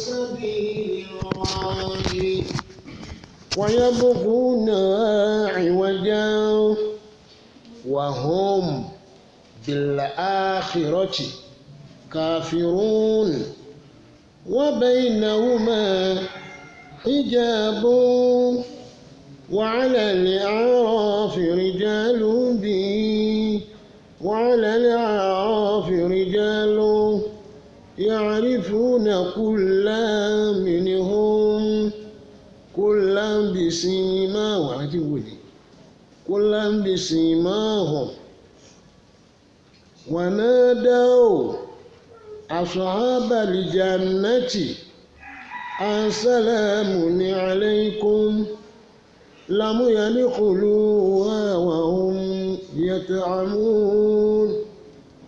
سبيل الله ويبغونها عوجا وهم بالآخرة كافرون وبينهما حجاب وعلى الأعراف رجال يعرفون كلا بسيماهم ونادوا أصحاب الجنة أن سلام عليكم لم يدخلوها وهم يطعمون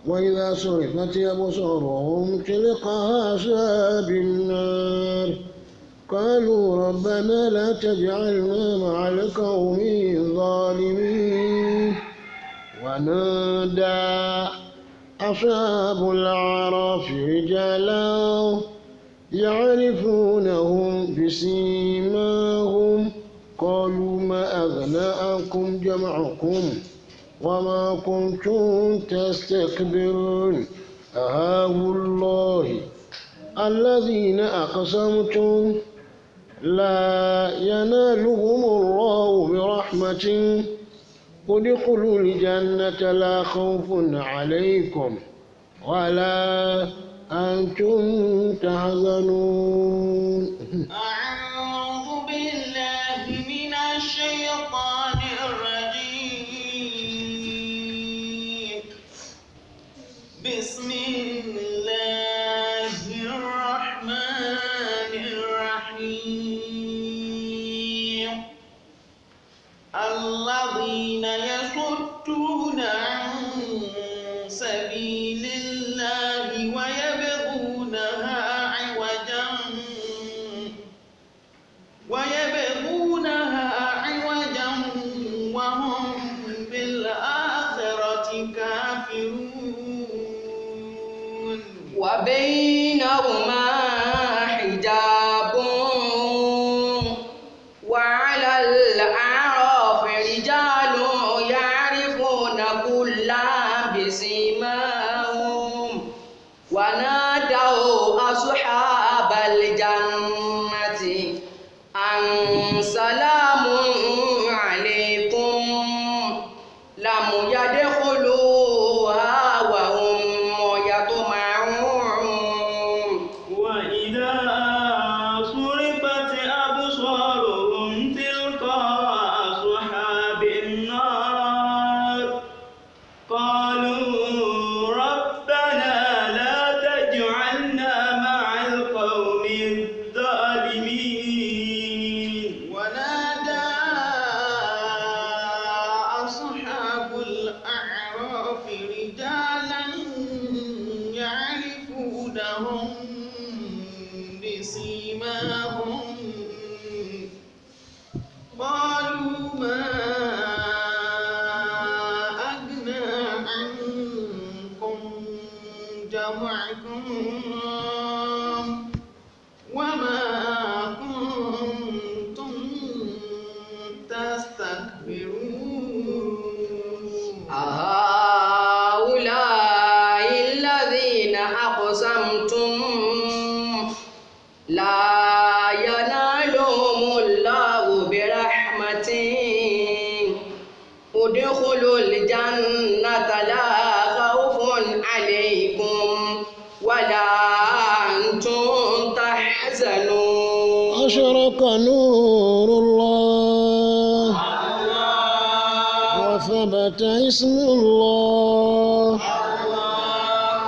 وإذا صرفت أبصارهم تلقاها أصحاب النار قالوا ربنا لا تجعلنا مع القوم الظالمين ونادى أصحاب الأعراف رجالا يعرفونهم بسيماهم قالوا ما أغنى عنكم جمعكم وما كنتم تستكبرون أهؤلاء الذين أقسمتم لا ينالهم الله برحمة ادخلوا الجنة لا خوف عليكم ولا أنتم تحزنون. أعوذ بالله من الشيطان الرجيم. بسم الله الرحمن الرحيم. الذين يصدون عن سبيل الله ويبغونها عوجا وهم بالآخرة كافرون وبينهما حجاب وعلى الأعراف رجال يعرفون كلا بسيماهم ونادوا أصحاب الجنة أن سلام عليكم لم يدخلوها وهم يطمعون وإذا صرفت أبصارهم تلقاء أصحاب النار قالوا ربنا لا تجعلنا مع القوم الظالمين ونادى أصحاب الأعراف رجالا يعرفونهم بسيماهم قالوا ما أغنى عنكم جمعكم وما كنتم تستكبرون أهؤلاء الذين أقسمتم لا ينالهم الله برحمة ادخلوا الجنة لا خوف عليكم ولا أنتم تحزنون أشرق نور الله وثبت اسم الله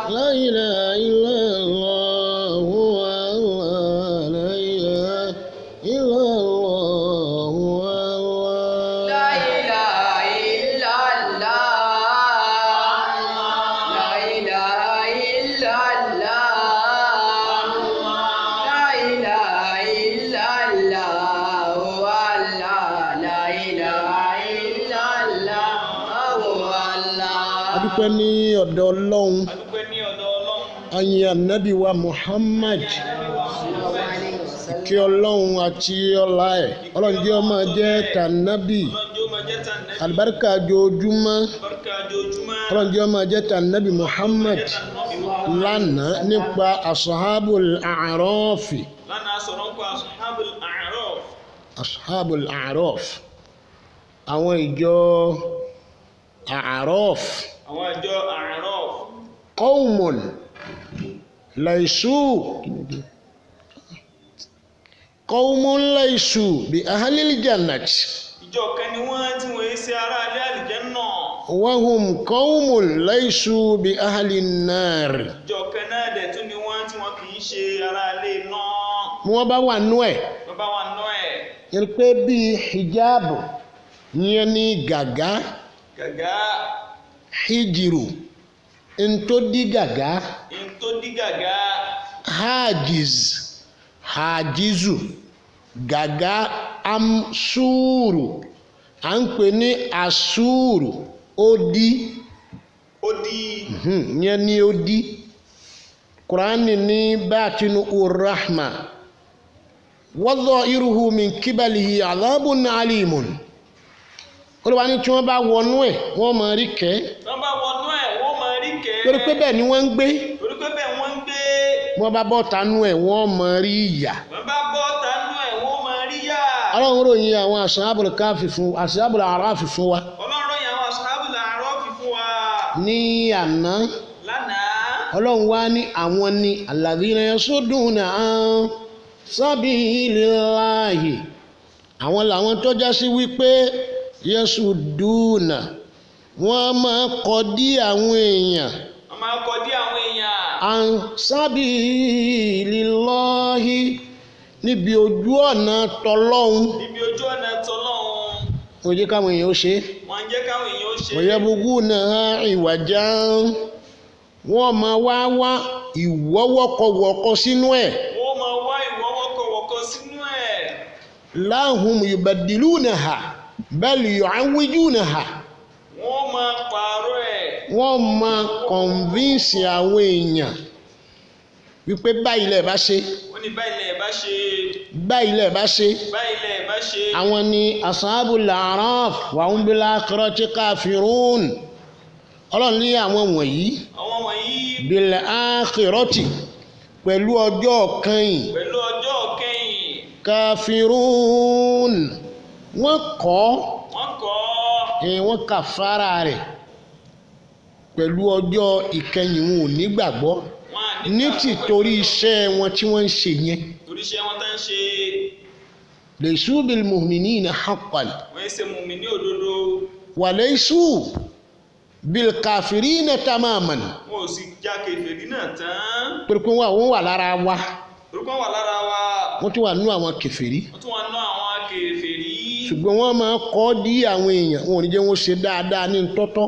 لا إله إلا الله هو الله لا إله إلا الله هو الله لا إله إلا الله لا إله إلا الله لا إله إلا الله هو الله لا إله إلا الله هو الله. adúpẹ́ ní ọ̀dọ̀ Ọlọ́run ayin anabi wa Muhammad kí ọlọ́run àti ọlá ẹ̀ ọlọ́run jẹ́ ó máa jẹ́ tànábì àlùbáríkà ojoojúmọ́ ọlọ́run jẹ́ ó máa jẹ́ tànábì Muhammad lánàá nípa ashabul a'raf ashabul a'raf àwọn ìjọ a'raf qawmun laysu bi ahlil jannati ìjọ kan ni wọ́n tí wọ́n ṣe ará ilé àlùjánnà. wa hum qawmun laysu bi ahlin nar. ìjọ kan náà dẹ̀ tún ni wọ́n tí wọ́n kì í ṣe ará ilé náà. wọ́n bá wà nú ẹ̀. yẹn pé bíi hijab yẹn ní gàgá. hijiru ntòdí gàgá. hajizu gàgá amsúrù à ń pè ní asúrù odi yẹn ní odi kùránì ní bátínú urrahma wadhahiruhu min kibalihi adhabun alimun olùwà ní tí wọ́n bá wọnú ẹ̀ wọ́n máa rí kẹ́ torí pé bẹ́ẹ̀ ni wọ́n ń gbé wọ́n bá bọ́ tanú ẹ̀ wọ́n máa rí ìyà. ọlọ́run ròyìn àwọn ashabul káfì fún ashabul àráfì fún wa. ní àná ọlọ́run wá ní àwọn ní alladhina yasudduna an sabilillahi àwọn làwọn tó já sí wípé yasudduna wọ́n máa kọ́ dí àwọn èèyàn. an sabilillahi níbi ojú ọ̀nà tọlọ́hun. wọ́n jẹ́ káwọn èèyàn ó ṣe. wọ́n yẹ gbogbo náà ìwàjà wọ́n máa wá ìwọ́wọ́kọ̀wọ́kọ̀ sínú ẹ̀. lahum yubaddilunaha bal yu'awwijunaha. wọ́n máa pààrọ̀ ẹ̀. wọ́n máa convince àwọn èèyàn wípé báyìí lẹ̀ bá ṣe. báyìí lẹ̀ bá ṣe. àwọn ni ashabul a'raf wa hum bil akhirati kafirun. ọlọ́run ní àwọn wọ̀nyí bil akhirati pẹ̀lú ọjọ́ kẹyìn kafirun wọ́n kọ̀ wọ́n kàfàrà rẹ̀ pẹ̀lú ọjọ́ ìkẹyìn wọn ò ní gbàgbọ́ ní tìtorí iṣẹ́ wọn tí wọ́n ń ṣe yẹn. laysu bil mu'minina haqqan. wọ́n ṣe mùmíní òdodo. wa laysu bil kafirina tamaman. wọn ò sì já kèfèrí náà tán. pèrèkún wọ́n wà lára wa. wọ́n tún wà nú àwọn kèfèrí. ṣùgbọ́n wọ́n máa kọ́ dí àwọn èèyàn wọn ò ní jẹ́ wọ́n ṣe dáadáa ní tọ́tọ́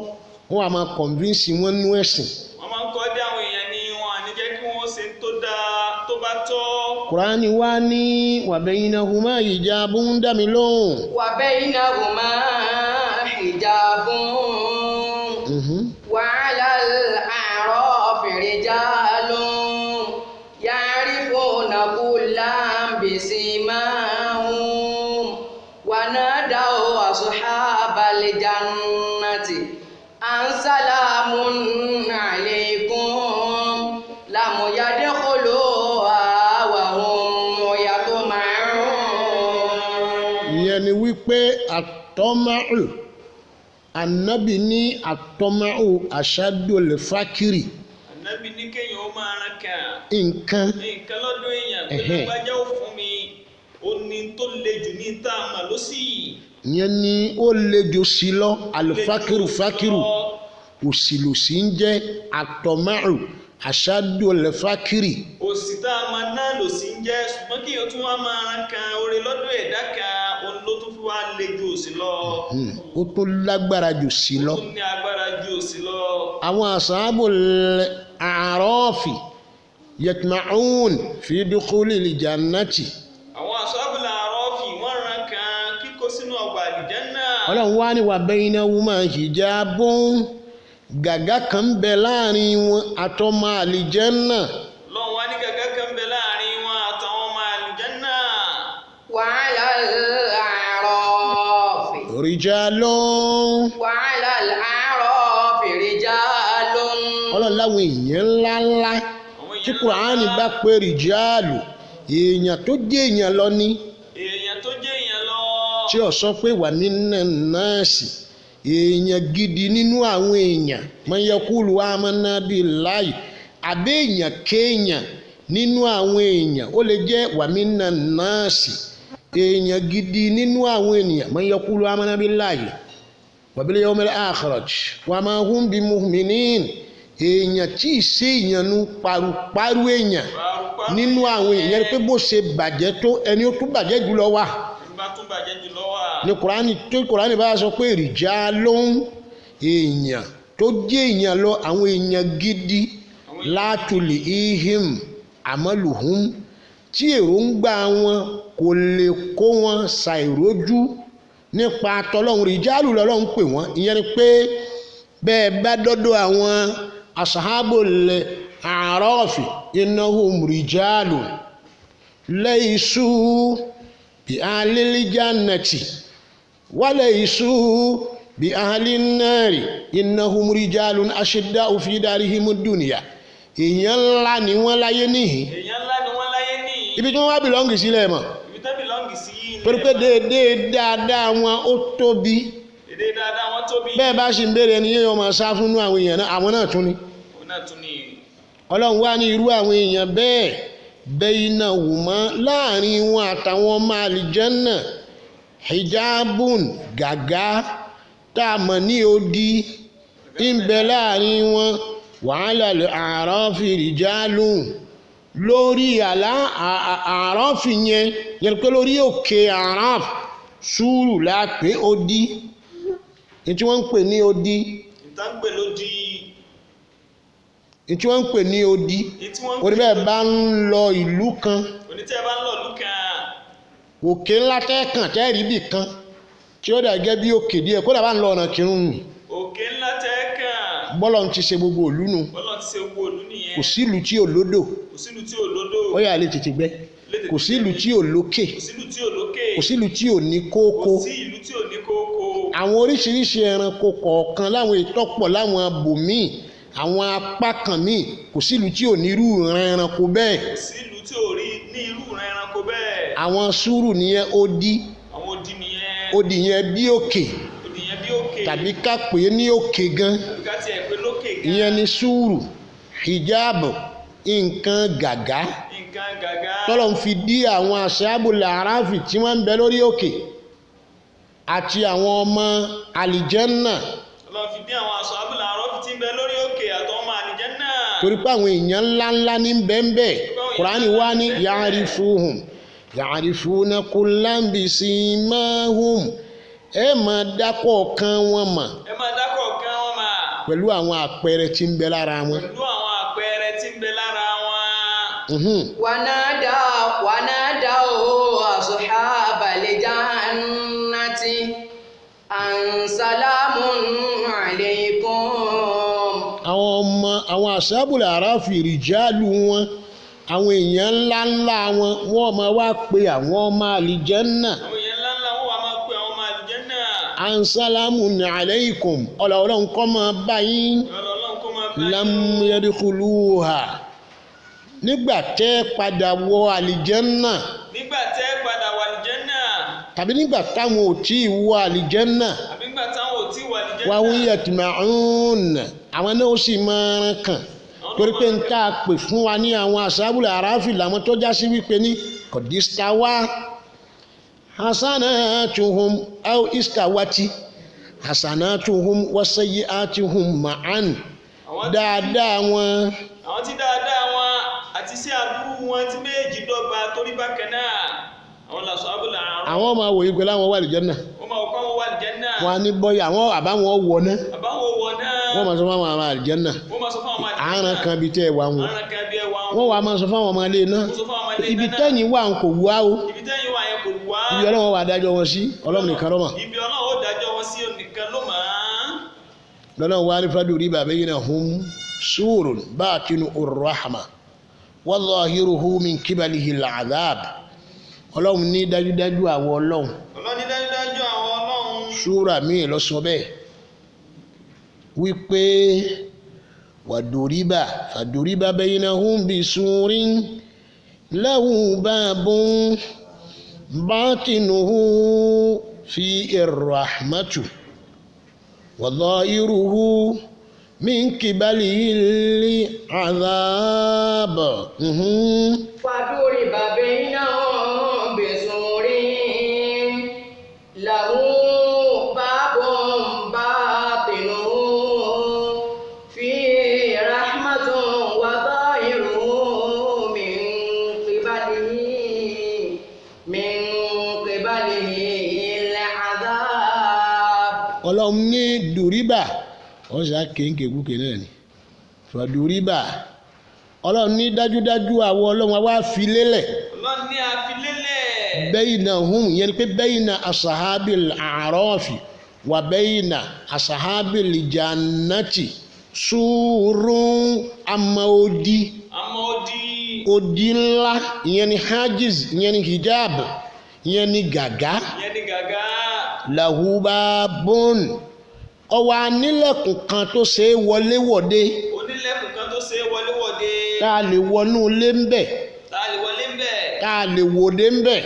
wọ́n á máa convince wọn nú ẹ̀sìn. wọ́n máa ń kọ́ dí àwọn èèyàn ní wọn à ní jẹ́ kí wọ́n ṣe tó dáa tó bá tọ́. Kùránì wá ní wa baynahuma hijabun dámi lóhùn. wa baynahuma hijabun wa 'alal a'rafi rijalun ya'rifuna kullan bisimahum wa nadaw ashabal jannati an salamun alaykum lam yadkhuluha wa hum yatma'un. ìyẹn ni wípé àtọ́mọ́rù ànábì ní àtọ́mọ́rù ashadul fakiri. ànábì ní kéèyàn ó máa rán kan. nǹkan lọ́dún èèyàn pé lágbájá ò fún mi ó ní tó le jù ní tá a mà ló sì. ìyẹn ni ó le jù sí lọ alifakiru fakiru òsìlòsì ń jẹ́ àtọ́mọ́rù ashadul fakiri. òsì tá a máa ná lò sí ń jẹ́ ṣùgbọ́n kí o tún wá máa rán kan oore lọ́dún ẹ̀dá kan òun ló tún fi wá le jù òsì lọ. ó tún lágbára jù sí lọ. ó tún ní agbára jù òsì lọ. àwọn ashabul a'rafi yatma'un fi dukhulil jannati. àwọn ashabul a'rafi wọ́n rán kan kíkó sínú ọgbà àlìjánnà. ọlọ́run wá ní wa baynahuma hijabun gàgá kan ń bẹ láàrin wọn àtọmọ àlìjánnà. lọ́wọ́n wá ní gàgá kan ń bẹ láàrin wọn àtọmọ rijalun. wa 'ala al-a'rafi rijalun. ọlọ́run láwọn èèyàn ńláńlá tí Kùránì bá pé rìjálù èèyàn tó jẹ́ èèyàn lọ ní. èèyàn tó jẹ́ èèyàn lọ. tí ó sọ pé wà nínú nọ́ọ̀sì èèyàn gidi nínú àwọn èèyàn man yaqulu amanna billahi àbẹ́ èèyàn kéèyàn nínú àwọn èèyàn ó lè jẹ́ wà nínú nọ́ọ̀sì èèyàn gidi nínú àwọn ènìyàn man yaqulu amanna billahi wa bil yawmil akhir wa ma hum bimu'minin èèyàn tí ì ṣe èèyàn nu paru èèyàn nínú àwọn èèyàn pé bó ṣe bàjẹ́ tó ẹni ó tún bàjẹ́ jùlọ wà. ní Kùránì bá sọ pé rijalun èèyàn tó jẹ́ èèyàn lọ àwọn èèyàn gidi la tulihim amaluhum tí èròǹgbà wọn kò lè kó wọn ṣàìrójú nípa tọlọ́hun rìjálù lọ́lọ́hun pè wọ́n ìyẹn ni pé bẹ́ẹ̀ bá dọ́dọ̀ àwọn asahabul a'rafi innahum rijalun laysu bi ahlil jannati wa laysu bi ahlin nari innahum rijalun ashidda'u fi darihimud dunya èèyàn ńlá ni wọ́n láyé níhìn. èèyàn ńlá ni wọ́n láyé níhìn. ibi tí wọ́n wá bìlọ́ǹgì sílẹ̀ mọ̀. ibi tó bìlọ́ǹgì sí yìí. torí pé déédéé dáadáa wọn ó tóbi. déédéé dáadáa wọn tóbi. bẹ́ẹ̀ bá sì ń béèrè ẹni yẹn máa sá fún àwọn èèyàn náà àwọn náà tún ni. òun náà tún ni. ọlọ́run wá ní irú àwọn èèyàn bẹ́ẹ̀ baynahuma láàrin wọn àtàwọn ọmọ àlìjẹ́nnà hijabun gàgá tá a mọ̀ ní odi ń bẹ láàrin wọn wa 'ala al-a'rafi rijalun lórí àràfì yẹn pé lórí òkè àràf sùúrù lápé odi tí wọ́n ń pè ní odi tí wọ́n ń pè ní odi oníbẹ̀ bá ń lọ ìlú kan òkè ńlá tẹ́ẹ̀kàn tẹ́ẹ̀rí bì kan tí ó dà gẹ́ bí òkè díẹ̀ kó dàbá ń lọ ọ̀nà kírun nì òkè ńlá tẹ́ẹ̀kàn bọ́lọ̀ ti ṣe gbogbo òlú nù kò sílùú tí ò lódò ó yà lè tètè gbẹ́ kò sílùú tí ò lókè kò sílùú tí ò ní kókó àwọn oríṣiríṣi ẹranko kọ̀ọ̀kan láwọn ìtọ́pọ̀ láwọn abòmíì àwọn apá kan míì kò sílùú tí ò ní irú ìran ẹranko bẹ́ẹ̀ àwọn sùúrù nìyẹn odi yẹn bí òkè tàbí ká pè é ní òkè gan ìyẹn ni sùúrù hijab nǹkan gàgá tọ́lọ̀ ń fi dí àwọn ashabul a'rafi tí wọ́n ń bẹ lórí òkè àti àwọn ọmọ àlìjẹ́nnà torí pé àwọn èèyàn ńláńlá ní bẹ́ẹ̀nbẹ́ Kùránì wá ní ya'rifuna kullan bisimahum ẹ máa dákọ̀ kan wọn mà pẹ̀lú àwọn àpẹẹrẹ tí ń bẹ lára wọn. ونادوا أصحاب الجنة أن سلام عليكم. àwọn ashabul a'rafi rìjálù wọn àwọn èèyàn ńláńlá wọn máa wá pe àwọn ọmọ àlìjẹ́nnà. an salamun alaykum ọlọ́run kó máa bá yín lam yadkhuluha nígbà tẹ́ padà wọ àlìjẹ́nnà tàbí nígbà táwọn ò tí ì wọ àlìjẹ́nnà wa hum yatma'un àwọn náà ó sì máa rán kàn torí pé ń tá a pè fún wa ní àwọn ashabul a'rafi làwọn tó já sí wípé ní kọ̀dístáwá hasanatuhum aw istawati hasanatuhum wa sayyi'atuhum ma'an dáadáa wọn àti sí àbúrú wọn tí méjì dọ́gba torí bákan náà àwọn ashabul a'rafi àwọn máa wòye pé láwọn wà àlìjẹ́nnà wọn ní bọ́yá àwọn àbáwọn wọ̀ náà wọ́n máa sọ fún àwọn àlìjẹ́nnà àárán kan bíi tẹ́ ẹ wà wọn wọ́n wà máa sọ fún àwọn ọmọ ilé náà ibi tẹ́yìn wà ń kò wá o ibi ọlọ́run wà dájọ́ wọn sí ọlọ́run nìkan ló mọ̀ lọ́lọ́run wà ní fadúrí bàbá yìí náà hum surun báàkínú ar-rahma wa zahiruhu min qibalihi al-'adhab ọlọ́run ní dájúdájú àwọn ọlọ́run súra míì ló sọ bẹ́ẹ̀ wípé fàdúríbà baynahum bisurin lahu babun batinuhu fihi rahmatu wa dhahiruhu min qibalihi al-'adhab. fàdúríbà baynahum bisurin lahu babun batinuhu fihi rahmatun wa dhahiruhu min qibalihi al-'adhab. Ọlọ́run ní dùríbà wọ́n ṣe kéńkékúké náà ni fàdúríbà Ọlọ́run ní dájúdájú àwọn Ọlọ́run wá fi lélẹ̀. Ọlọ́run ní a fi lélẹ̀. baynahum yẹn ni pé bayna asahabil a'rafi wa bayna asahabil jannati surun amaodi odi ńlá ìyẹn ni hajiz ìyẹn ni hijab ìyẹn ni gàgá lahu babun ọwọ́ anílẹ̀kùn kan tó ṣe é wọléwọ̀de tá a lè wọnú ilé ń bẹ̀ tá a lè wòde ń bẹ̀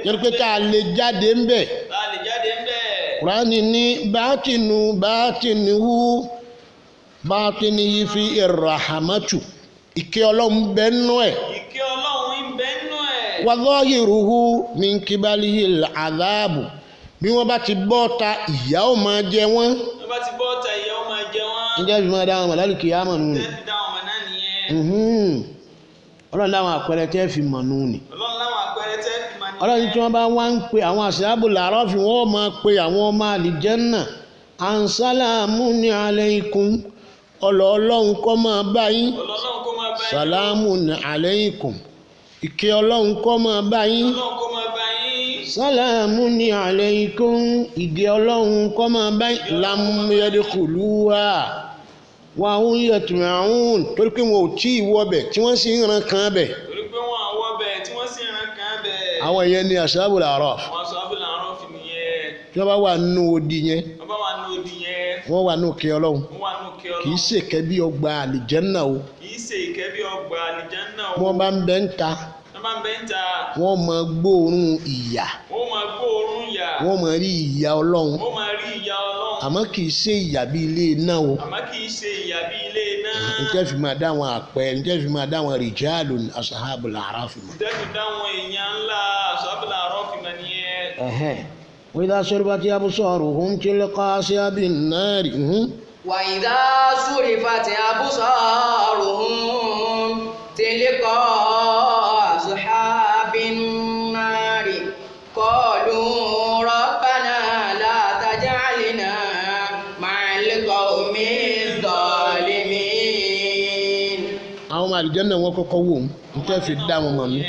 yẹn pé tá a lè jáde ń bẹ̀. Kùránì ní bátìníhì fi ìràhámátù ìkẹ́ Ọlọ́run bẹ́ẹ̀ nú ẹ̀. wa dhahiruhu min qibalihi al-'adhabu bí wọ́n bá ti bọ́ ta ìyà ó máa jẹ wọ́n. ǹjẹ́ ìfimọ́ dá wọn mọ̀lálì kìí àmọ̀ nù ni. Ọlọ́run láwọn àpẹẹrẹ tẹ́ fi mọ̀ nù ni. Ọlọ́run tí wọ́n bá wá ń pe àwọn ashabul a'rafi wọ́n máa pe àwọn ọmọ àlìjẹ́nnà ansalamun alaykum Ọlọ́run kó máa bá yín salamun alaykum ìkẹ́ Ọlọ́run kó máa bá yín salamun alaykum ìgẹ́ Ọlọ́run kó máa bá yín lam yadkhuluha wa hum yatma'un torí pé wọn ò tí ì wọbẹ̀ tí wọ́n sì ń ran kan bẹ̀. Àwọn yẹn ni ashabul a'raf. Tí wọ́n bá wà nínú odi yẹn wọ́n wà nínú ìkẹ́ Ọlọ́run kì í ṣe ìkẹ́ bí ọgbà àlìjẹ́nnà o. Wọ́n bá ń bẹ́ ń ta wọ́n máa gbóòórùn ìyà wọ́n máa rí ìyà Ọlọ́run àmọ́ kì í ṣe ìyà bí ilé iná o. Ǹjẹ́ fi máa dá àwọn àpẹ ǹjẹ́ fi máa dá àwọn rìjálù ashabul a'raf mọ́. wa idha surifati absaruhum tilqa ashabin nari. wa idha surifati absaruhum tilqa ashabin nari qalu rabbana la taj'alna ma'al qawmi dhalimin. Àwọn àlìjẹ́nnà wọn kọ́kọ́ wò ń tẹ́ fi dá wọn mọ̀ mí.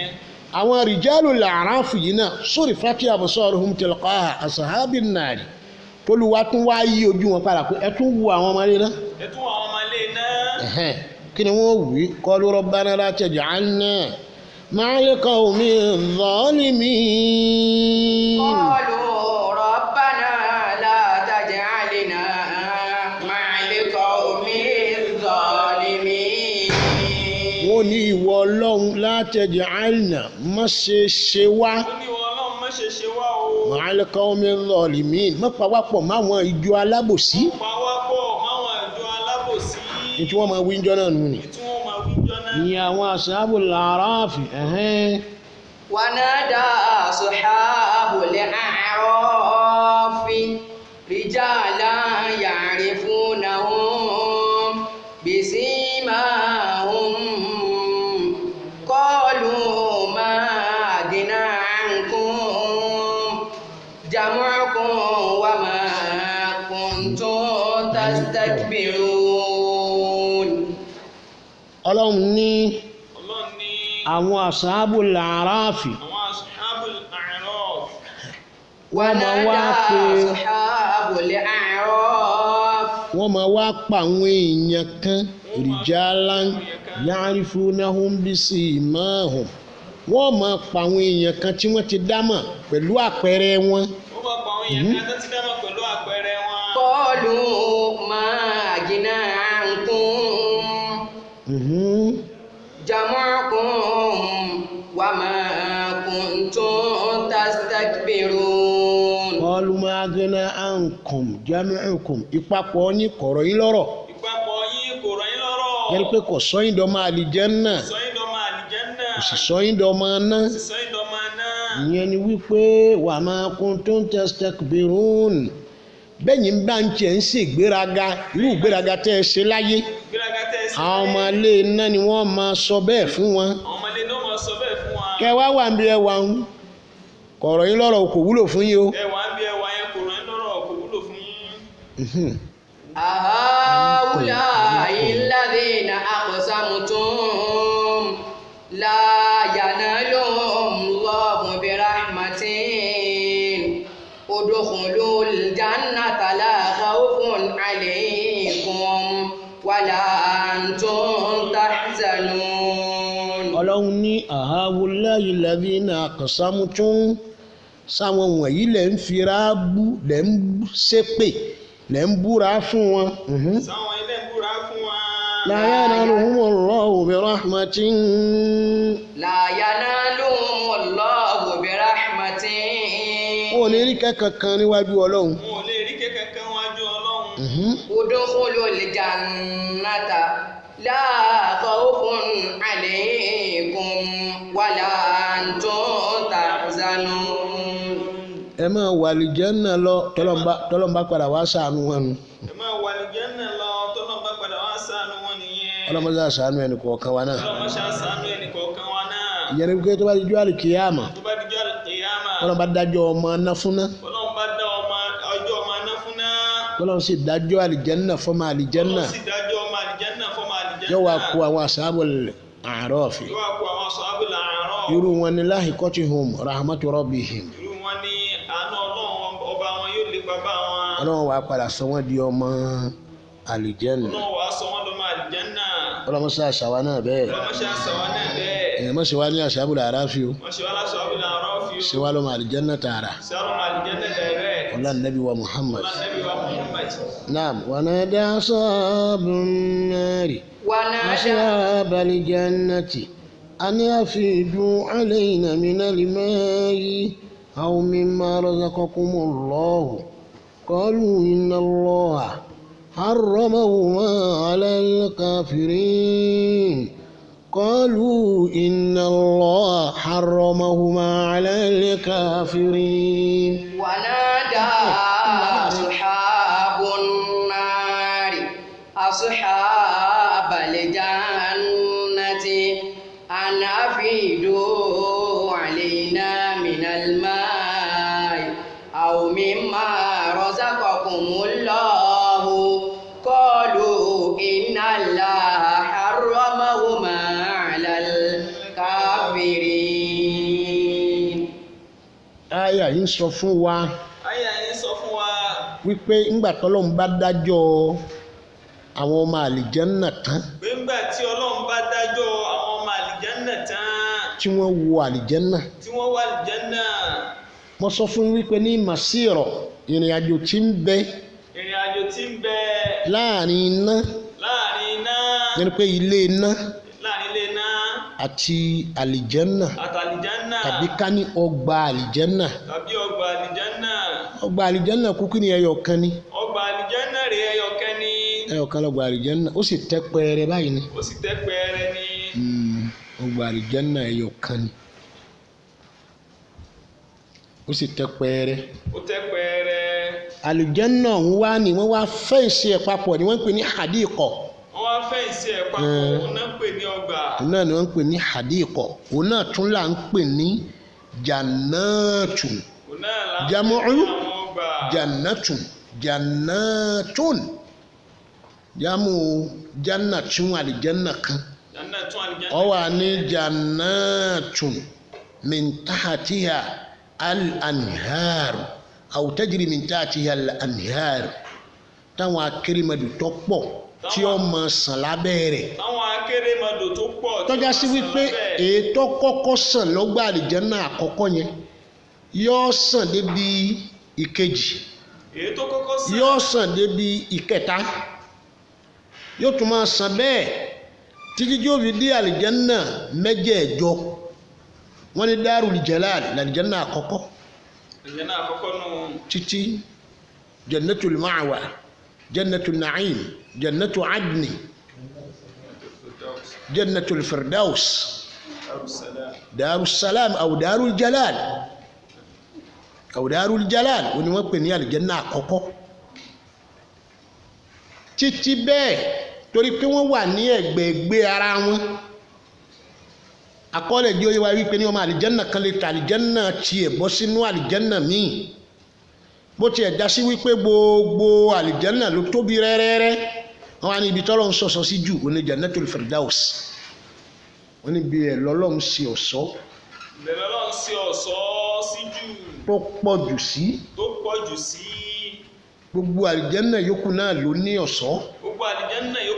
Àwọn rijalul a'raf yìí náà surifati absaruhum tilqa ashabin nari tólúwa tún wá yí ojú wọn padà pé ẹ tún wo àwọn ọmọ ilé náà. Kí ni wọ́n wí qalu rabbana la taj'alna ma'al qawmi dhalimin. qalu rabbana la taj'alna ma'al qawmi dhalimin. Wọ́n ní ìwọ Ọlọ́run la taj'alna má ṣe ṣe wá ma'al qawmi dhalimin má pawápọ̀ máwọn ìjọ alábòsí. Tí wọ́n máa wí ń jọ náà nù ni. Ní àwọn ashabul a'rafi. wa nada ashabul a'rafi rijalan ya'rifunahum bisimahum qalu ma aghna ankum jam'ukum wa ma kuntum tastakbirun. Ọlọ́run ní àwọn ashabul a'rafi wọ́n máa wá pé wọ́n máa wá pa àwọn èèyàn kan rijalan ya'rifunahum bisimahum wọ́n máa pa àwọn èèyàn kan tí wọ́n ti dámọ̀ pẹ̀lú àpẹẹrẹ wọn. تستكبرون qalu ma aghna ankum jam'ukum ìpapọ̀ yín kọ̀rọ̀ yín lọ́rọ̀ ìpapọ̀ yín kò rọ̀ yín lọ́rọ̀. yẹn pé kò sọ yín dọ́mọ àlìjẹ́nnà sọ yín dọ́mọ àlìjẹ́nnà. kò sì sọ yín dọ́mọ náà sọ yín dọ́mọ náà. ìyẹn ni wípé wa ma kuntum tastakbirun bẹ́yìn bá ń tiẹ̀ ń ṣe ìgbéraga irú ìgbéraga tẹ́ ẹ ṣe láyé gbéraga tẹ́ ẹ sí. àwọn ọmọ ilé iná ni wọ́n máa sọ bẹ́ẹ̀ fún wọn àwọn ọmọdé náà máa sọ bẹ́ẹ̀ fún wa. kẹ wá wà ń bí ẹwà ń kọ̀rọ̀ yín lọ́rọ̀ kò wúlò fún yín o. ẹwà ń bí ẹwà yẹn kò rọ̀ yín lọ́rọ̀ kò wúlò fún yín. أهؤلاء الذين أقسمتم لا ينالهم الله برحمة ادخلوا الجنة لا خوف عليكم ولا أنتم تحزنون. ọlọ́run ní أهؤلاء الذين أقسمتم sáwọn wọ̀nyí lẹ̀ ń fira bú lẹ̀ ń ṣépè lẹ̀ ń búra fún wọn. sáwọn ilé ń búra fún wa. لا ينالهم الله برحمة لا ينالهم الله برحمة wọn ò ní rí kẹ́kọ̀ọ́ kan níwájú ọlọ́run. wọn ò lè rí kẹ́kẹ́ kan wájú ọlọ́run. ادخلوا الجنة لا خوف عليكم ولا أنتم تحزنون. ẹ máa wà àlìjẹ́nnà lọ tọ́lọ́mbà padà wá ṣàánú wọn nu. ẹ máa wà àlìjẹ́nnà lọ tọ́lọ́mbà padà wá ṣàánú wọn nìyẹn. ọlọ́mọdé ṣàánú ẹnì kọ̀ọ̀kan wa náà. ọlọ́mọṣẹ́ ṣàánú ẹnì kọ̀ọ̀kan wa náà. ìyẹn ni pé tó bá di jọ́ àlìkìyàmà tó bá dijọ́ àlìkìyàmà. ọlọ́mọba dájọ́ ọmọ aná fúnná ọlọ́run bá dá ọjọ́ ọmọ aná fún náà. ọlọ́run sì dájọ́ àlìjẹ́nnà fọ́mọ àlìjẹ́nnà ọlọ́run sì dájọ́ ọmọ àlìjẹ́nnà fọ́mọ àlìjẹ́nnà. yóò wá kó àwọn ashabul a'raf yóò wá kó àwọn ashabul a'raf. irú wọn ni lahiqatuhum rahmatu rabbihim irú wọn ni àánú ọlọ́run ọba wọn yóò lè bàbá wọn. ọlọ́run wàá padà sọ wọ́n di ọmọ àlìjẹ́nnà ọlọ́run wàá sọ wọ́n lọ́mọ àlìjẹ́nnà. ọlọ́run sọ àṣàwá náà bẹ́ẹ̀ ọlọ́mọṣẹ́ àṣàwọ̀ náà bẹ́ẹ̀. èèyàn mọ̀ sí wa ní ashabul a'raf o wọ́n ṣe wá ashabul a'raf fi o. sí wa lọ́mọ àlìjẹ́nnà tààrà sí ọlọ́mọ àlìjẹ́nnà direct. ọlá nàbí wa Muhammad Ànábì wa Muhammad. naam wa nada ashabun nari ونادى ashabal jannati أن أفيدوا علينا من الماء أو مما رزقكم الله قالوا إن الله حرمهما على الكافرين قالوا إن الله حرمهما على الكافرين ونادى أصحاب النار أصحاب الجنة أن أفيدوا علينا من الماء أو مما رزقكم الله قالوا إن الله حرمهما على الكافرين. àyá yìí sọ fún wa àyà yìí sọ fún wa. wípé ńgbà tọ́lọ́run bá dájọ́ àwọn ọmọ àlìjẹ́nnà tán pé ńgbà tí ọlọ́run bá dájọ́ àwọn ọmọ àlìjẹ́nnà tán. tí wọ́n wọ àlìjẹ́nnà tí wọ́n wà àlìjẹ́nnà. mo sọ fún yín wípé ní màsírọ̀ ìrìn àjò tí ń bẹ ìrìn àjò tí ń bẹ láàrin iná láàrin iná. yẹn pé ilé iná láàrin ilé iná. àti àlìjẹ́nnà àtàlìjẹ́nnà. tàbí ká ní ọgbà àlìjẹ́nnà tàbí ọgbà àlìjẹ́nnà. ọgbà àlìjẹ́nnà kúkú ní ẹyọ kan ni ọgbà àlìjẹ́nnà rèé ẹyọkẹ́ ní. ẹyọ kan lọgbà àlìjẹ́nnà ó sì tẹ́ pẹrẹ báyìí ni ó sì tẹ́ pẹ́ẹ́rẹ́ ní. ọgbà àlìjẹ́nnà ẹyọ kan ni ó sì tẹ́ pẹrẹ ó tẹ́ pẹ́ẹ́rẹ́. àlìjẹ́nnà ọ̀hún wá ní wọ́n wá fẹ́ǹsì ẹ̀ papọ̀ ni wọ́n ń pè ní hadíkọ̀ wọ́n wá fẹ́ǹsì ẹ̀ papọ̀ òun náà pè ní ọgbà. òun náà ni wọ́n ń pè ní hadíkọ̀ òun náà tún là ń pè ní jannatun òun náà là ń pè jamu'u ní àwọn ọgbà. jannatun jamu jannatun àlìjẹ́nnà kan Janna tún àlìjẹ́nnà. ó wà ní jannatun min tahtiha al-anhar aw tajri min tahtiha al-anhar táwọn akérèmọdò tó pọ̀ tí ó máa sàn lábẹ́ rẹ̀ táwọn akérèmọdò tó pọ̀ tí tọ́já sí wọ́n wípé sàn lábẹ́. ètò kọ́kọ́ sàn lọ́gbà àlìjẹ́nnà àkọ́kọ́ yẹn yóò sàn débi ìkejì èyí tó kọ́kọ́ sàn. yóò sàn débi ìkẹta yóò tún máa sàn bẹ́ẹ̀ títí tí ó fi dé àlìjẹ́nnà mẹ́jẹ̀ẹ̀jọ wọ́n ní Darul Jalal làlìjẹ́nnà àkọ́kọ́ àlìjẹ́nà àkọ́kọ́ nù. títí jannatul ma'wa jannatul na'im jannatul adni jannatul firdaus darus salam aw darul jalal ó ní wọ́n pè ní àlìjẹ́nà àkọ́kọ́ títí bẹ́ẹ̀ torí pé wọ́n wà ní ẹ̀gbẹ̀ẹ̀gbẹ́ ara wọn akọ́lẹ̀ di oyè wa wípé ní ọmọ àlìjẹ́nà kan lè ta àlìjẹ́nà tiẹ̀ bọ́ sínú àlìjẹ́nà míì bó tiẹ̀ dá sí wípé gbogbo àlìjẹ́nà ló tóbi rẹ́rẹ́rẹ́ wọn wá ní ibi tọ́lọ́ ń sọ̀sọ́ sí jù ó ní jannatul firdaus wọn ní ibi ẹ̀ lọ́lọ́ ń ṣe ọ̀ṣọ́ sí jù tó pọ̀ jù sí gbogbo àlìjẹ́nà yòókù náà ló ní ọ̀ṣọ́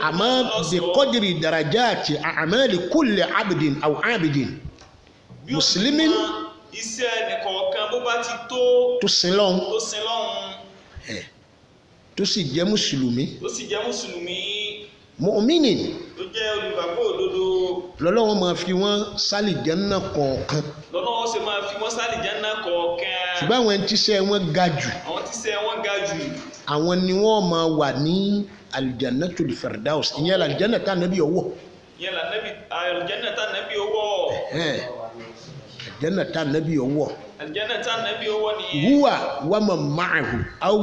àmọ́ bi qadri darajati a'mali kulli abdin aw abidin muslimin iṣẹ́ ẹnìkọ̀ọ̀kan bó bá ti tó sin lọ́hun tó sì jẹ́ mùsùlùmí mu'minin tó jẹ́ olùgbàgbọ́ òdodo lọ́lọ́wọ́ máa fi wọ́n sálìjẹ́nà kọ̀ọ̀kan ṣùgbọ́n àwọn tíṣẹ́ wọn ga jù àwọn ni wọ́n máa wà ní aljannatul firdaus ìyẹn aljanna tá nàbí ọwọ́ aljanna tá nàbí ọwọ́ ni huwa waman ma'ahu aw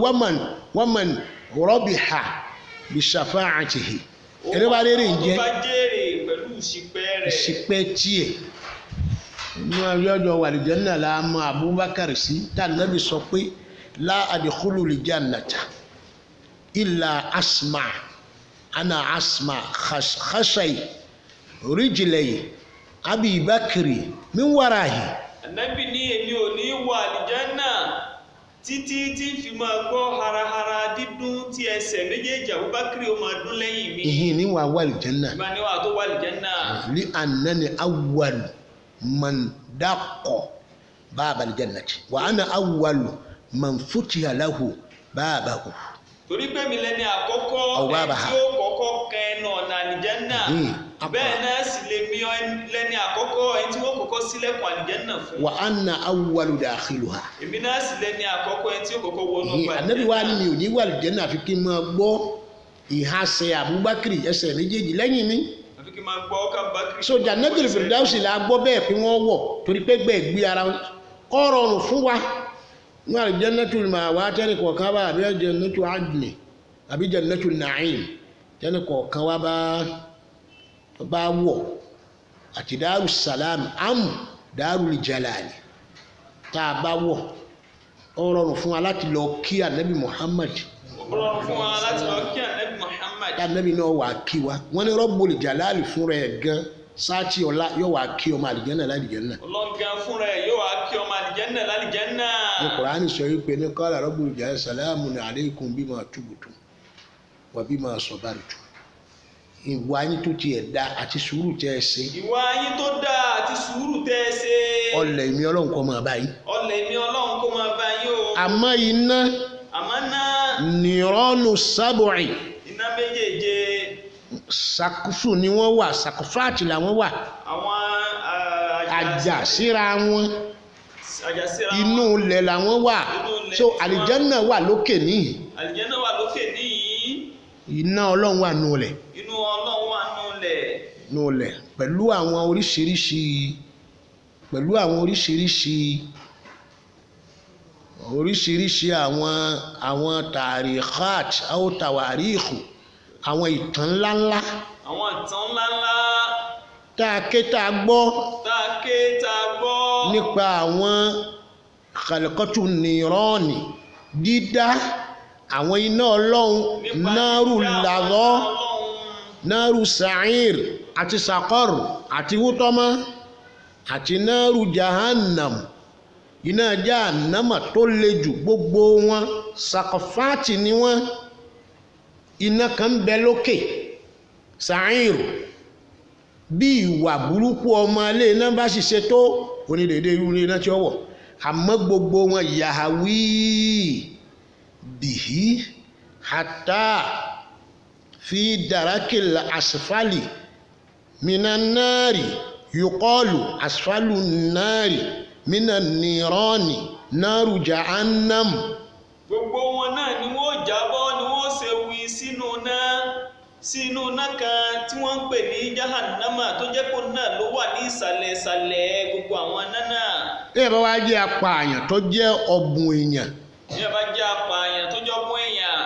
waman rabiha bi shafa'atihi ẹni bá rere ǹjẹ́ ìṣìpẹ̀ tiẹ̀ ní ọjọ́ wà aljanna la mọ Abubakar sí tá nàbí sọ pé la adkhulu aljannata illa asma khashay rijlay Abi Bakri min warahi. Ànábì ní èmi ò ní wọ àlìjánà títí tí fi máa gbọ́ harahara dídún tí ẹsẹ̀ méjèèjì Abubakar ó máa dún lẹ́yìn mi. ìhìn ní wà wà àlìjánà. ìgbà ni wà tó wà àlìjánà. li annani awwal man daqqa baba aljannati wa ana awwal man futiha lahu babahu. torí pé mi lẹni àkọ́kọ́ ẹni tí ó kọ́kọ́ kan ẹnu ọ̀nà àlìjánà bẹ́ẹ̀ náà sì lè mi lẹni àkọ́kọ́ ẹni tí wọ́n kọ́kọ́ sílẹ̀kùn àlìjánà fún. wa anna awwalu dakhiluha. èmi náà sì lẹni àkọ́kọ́ ẹni tí ó kọ́kọ́ wọnú ọgbà àlìjánà. ànábì wa ni mi ò ní wà àlìjánà àfi kí n máa gbọ́ ìhàsẹ̀ Abubakar ẹsẹ̀ méjèèjì lẹ́yìn mi. àfi kí n máa gbọ́ kábàkiri. so jannatul firdausi la gbọ́ bẹ́ẹ̀ pé wọ́n wọ̀ torí pé gbẹ̀gbẹ́ ara ọ̀rọ̀rùn fún wa ní aljannatul ma'wa tẹ́nì kọ̀ọ̀kan wá àbí jannatul adni àbí jannatul na'im tẹ́nì kọ̀ọ̀kan wá bá wọ̀ àti darus salam darul jalali tá a bá wọ̀ ó rọrùn fún wa láti lọ kí ànábì Muhammad ànábì náà wà kí wa wọ́n ní Rabbul jalali fún rẹ̀ gan sáàtì ọ̀la yóò wá kí ọmọ àlìjẹ́nà lálìjẹ́nà. ọlọ́gán fúnra ẹ̀ yóò wá kí ọmọ àlìjẹ́nà lálìjẹ́nà. ní Kùránì sọ wípé ní qala Rabbul jalali salamun alaykum bima tubtum wa bima sabartum. ìwà yín tó tiẹ̀ dá àti sùúrù tẹ́ ẹ ṣe. ìwà yín tó dá àti sùúrù tẹ́ ẹ ṣe. ọlẹ̀ ìmí Ọlọ́run kó máa bá yín. o. àmọ́ iná. nìrọ́nù sábùrì. iná méjèèje. sakufu ni wọ́n wà sakufáàtì làwọn wà. àwọn àjàsíra wọn inú ilẹ̀ làwọn wà so àlìjẹ́nà wà lókè níyì. iná Ọlọ́run wà nù ilẹ̀. nù ilẹ̀ pẹ̀lú àwọn oríṣiríṣi àwọn tàríkhat àwọn tàwáríkù àwọn ìtàn ńláńlá. tá a gbọ́. nípa àwọn khalqatu nìrọ́ọ̀nì dídá àwọn iná Ọlọ́run náírù làgọ́ náírù sa'ir àti saqar àti wútọ́mọ́ àti náírù jahannam iná jahannama tó le jù gbogbo wọn saqafati ni wọn iná kan bẹ lókè sa'ir bí ìwà burúkú ọmọ ilé iná bá sì ṣe tó onídèédé irú ilé iná tí ó wọ̀ àmọ́ gbogbo wọn yahawi bihi hatta fi darakil asfali minan nari yuqalu asfalu nari minan nirani náàrù jahannam. gbogbo wọn náà ni wọ́n jábọ́ ni wọ́n ṣe wí sínú náà kan tí wọ́n ń pè ní jahannama tó jẹ́ kó náà ló wà ní ìsàlẹ̀ gbogbo àwọn náà. bí ẹ bá wá jẹ́ apààyàn tó jẹ́ ọ̀bùn èèyàn. bí ẹ bá jẹ́ apààyàn tó jẹ́ ọ̀bùn èèyàn.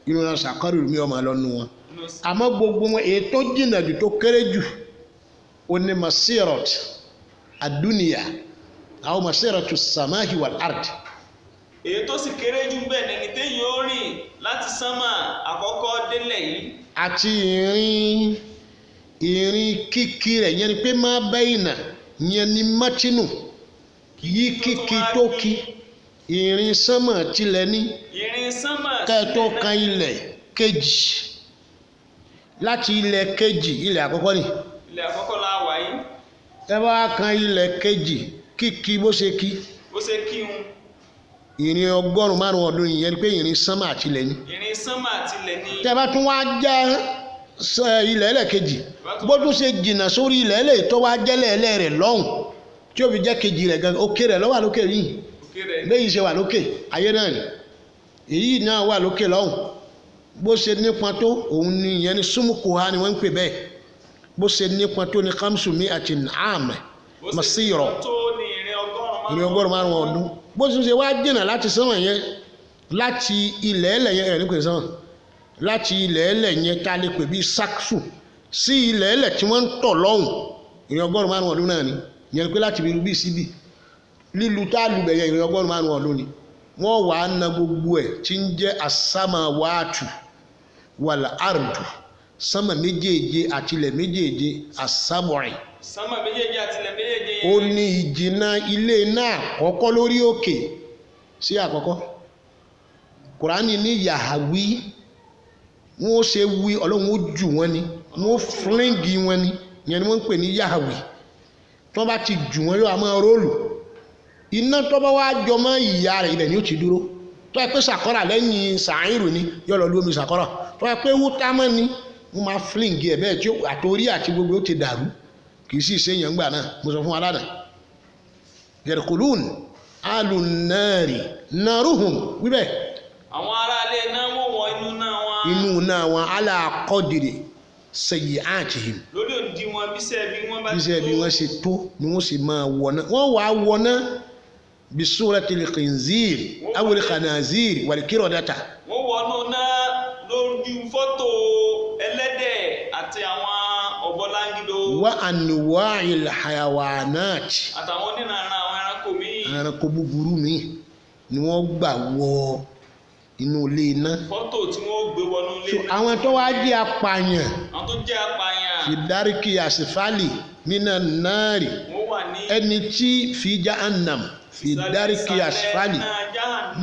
inú náà sàkárù mi ọmọ lọ́nu wọn. àmọ́ gbogbo wọn èyí tó jìnnà jù tó kéré jù ó ní masirat adúniya àwọn masirat samahi wal ard. èyí tó sì kéré jù bẹ́ẹ̀ ni téèyàn ó rìn láti sánmà àkọ́kọ́ délẹ̀ yìí. àti ìrìn kíkí rẹ̀ yẹn ni pé má bẹ́yìnà yẹn ni mátínù yí kíkí tó kí ìrìn sánmà tilẹ̀ ní kẹ́ẹ̀tọ́ kan ilẹ̀ kejì láti ilẹ̀ kejì ilẹ̀ àkọ́kọ́ ni. ilẹ̀ àkọ́kọ́ la wà yìí. ẹ bá kan ilẹ̀ kejì kíkí bó ṣe kí. bó ṣe kí un. ìrìn 1,500 ọdún yìí yẹn ni pé ìrìn sánmà àtilẹ̀ ní. ìrìn sánmà àtilẹ̀ ní. tẹ́ bá tún wá já ilẹ̀ ẹlẹ́kejì bó tún ṣe jìnnà sórí ilẹ̀ ẹlẹ́ tó wá jẹ́lẹ̀ ẹlẹ́ rẹ̀ lọ́hùn tí ó fi jẹ́ kejì rẹ̀ gan òkè rẹ̀ lọ́wọ́ lókè yìí lẹ́yìn ṣe wà lókè ayé náà ni èyí náà wà lókè lọ́hùn bó ṣe nípọn tó òun ni ìyẹn ni súnmùkùhá ni wọ́n ń pè bẹ́ẹ̀ bó ṣe nípọn tó ní kámsùmí àti nàámẹ̀ masírọ̀ ìrìn 1,500 ọdún bó ṣe wá jìnnà láti sánmà yẹn láti ilẹ̀ ẹlẹ̀ yẹn ẹ̀ ní pè sánmà láti ilẹ̀ ẹlẹ̀ yẹn tá a lè pè bí saksu sí ilẹ̀ ẹlẹ̀ tí wọ́n ń tọ̀ lọ́hùn ìrìn 1,500 ọdún náà ni yẹn pé láti ibi bí síbi lílu tá a lù bẹ̀yẹ ìrìn 1,500 ọdún ni wọ́n wà á na gbogbo ẹ̀ tí ń jẹ́ asámàwáàtù wàlà àrùdù sánmà méjèèje àtilẹ̀ méjèèje asábọ̀rìn. sánmà méjèèje àtilẹ̀ méjèèje. ó ní ìjìnnà ilé náà àkọ́kọ́ lórí òkè sí àkọ́kọ́ kùránì ní yàhàwí wọ́n ṣe wí ọlọ́run ó jù wọ́n ni wọ́n fúlẹ́ǹgì wọn ni ìyẹn ni wọ́n ń pè ní yàhàwí tí wọ́n bá ti jù wọ́n yóò máa róòlù iná tó bá wá jọ mọ́ ìyá rẹ̀ ibẹ̀ ni ó ti dúró tó yẹ pé sàkọ́rà lẹ́yìn sàáìrù ni yóò lọ lómi sàkọ́rà tó yẹ pé wútámọ́ ni wọ́n máa fúlẹ́ǹgì ẹ̀ bẹ́ẹ̀ tí àtòrí àti gbogbo ó ti dàrú kì í sì ṣe èèyàn gbà náà mo sọ fún aládà yẹ̀rẹ̀kùlùn alùnàárì nàrúhùn wíbẹ̀. àwọn aráalé náà wọ́n wọ inú náà wọn aláàkọ́dìrì sẹ̀yìn àtìhìn. lórí òdi wọn bíṣẹ́ bí wọ́n ṣe tó ni wọ́n sì máa wọ̀nà wọ́n wà á wọ̀nà bí suratil khinzir awil khanazir wal kiradata. wọ́n wọnú náà lójú fọ́tò ẹlẹ́dẹ̀ àti àwọn ọ̀bọ̀láńgídó. wa anwa'il hayawanat. àtàwọn onírànà àwọn ẹranko míì. ẹranko búburú míì ni wọ́n gbà wọ inú ilé iná. fọ́tò tí wọ́n gbé wọnú ilé iná. àwọn tó wá jẹ́ apààyàn. àwọn tó jẹ́ apààyàn. fìdáríkì àsìfálì mínà náàrí. wọ́n wà ní. ẹni tí fi jahannam fìdáríkì àsìfálì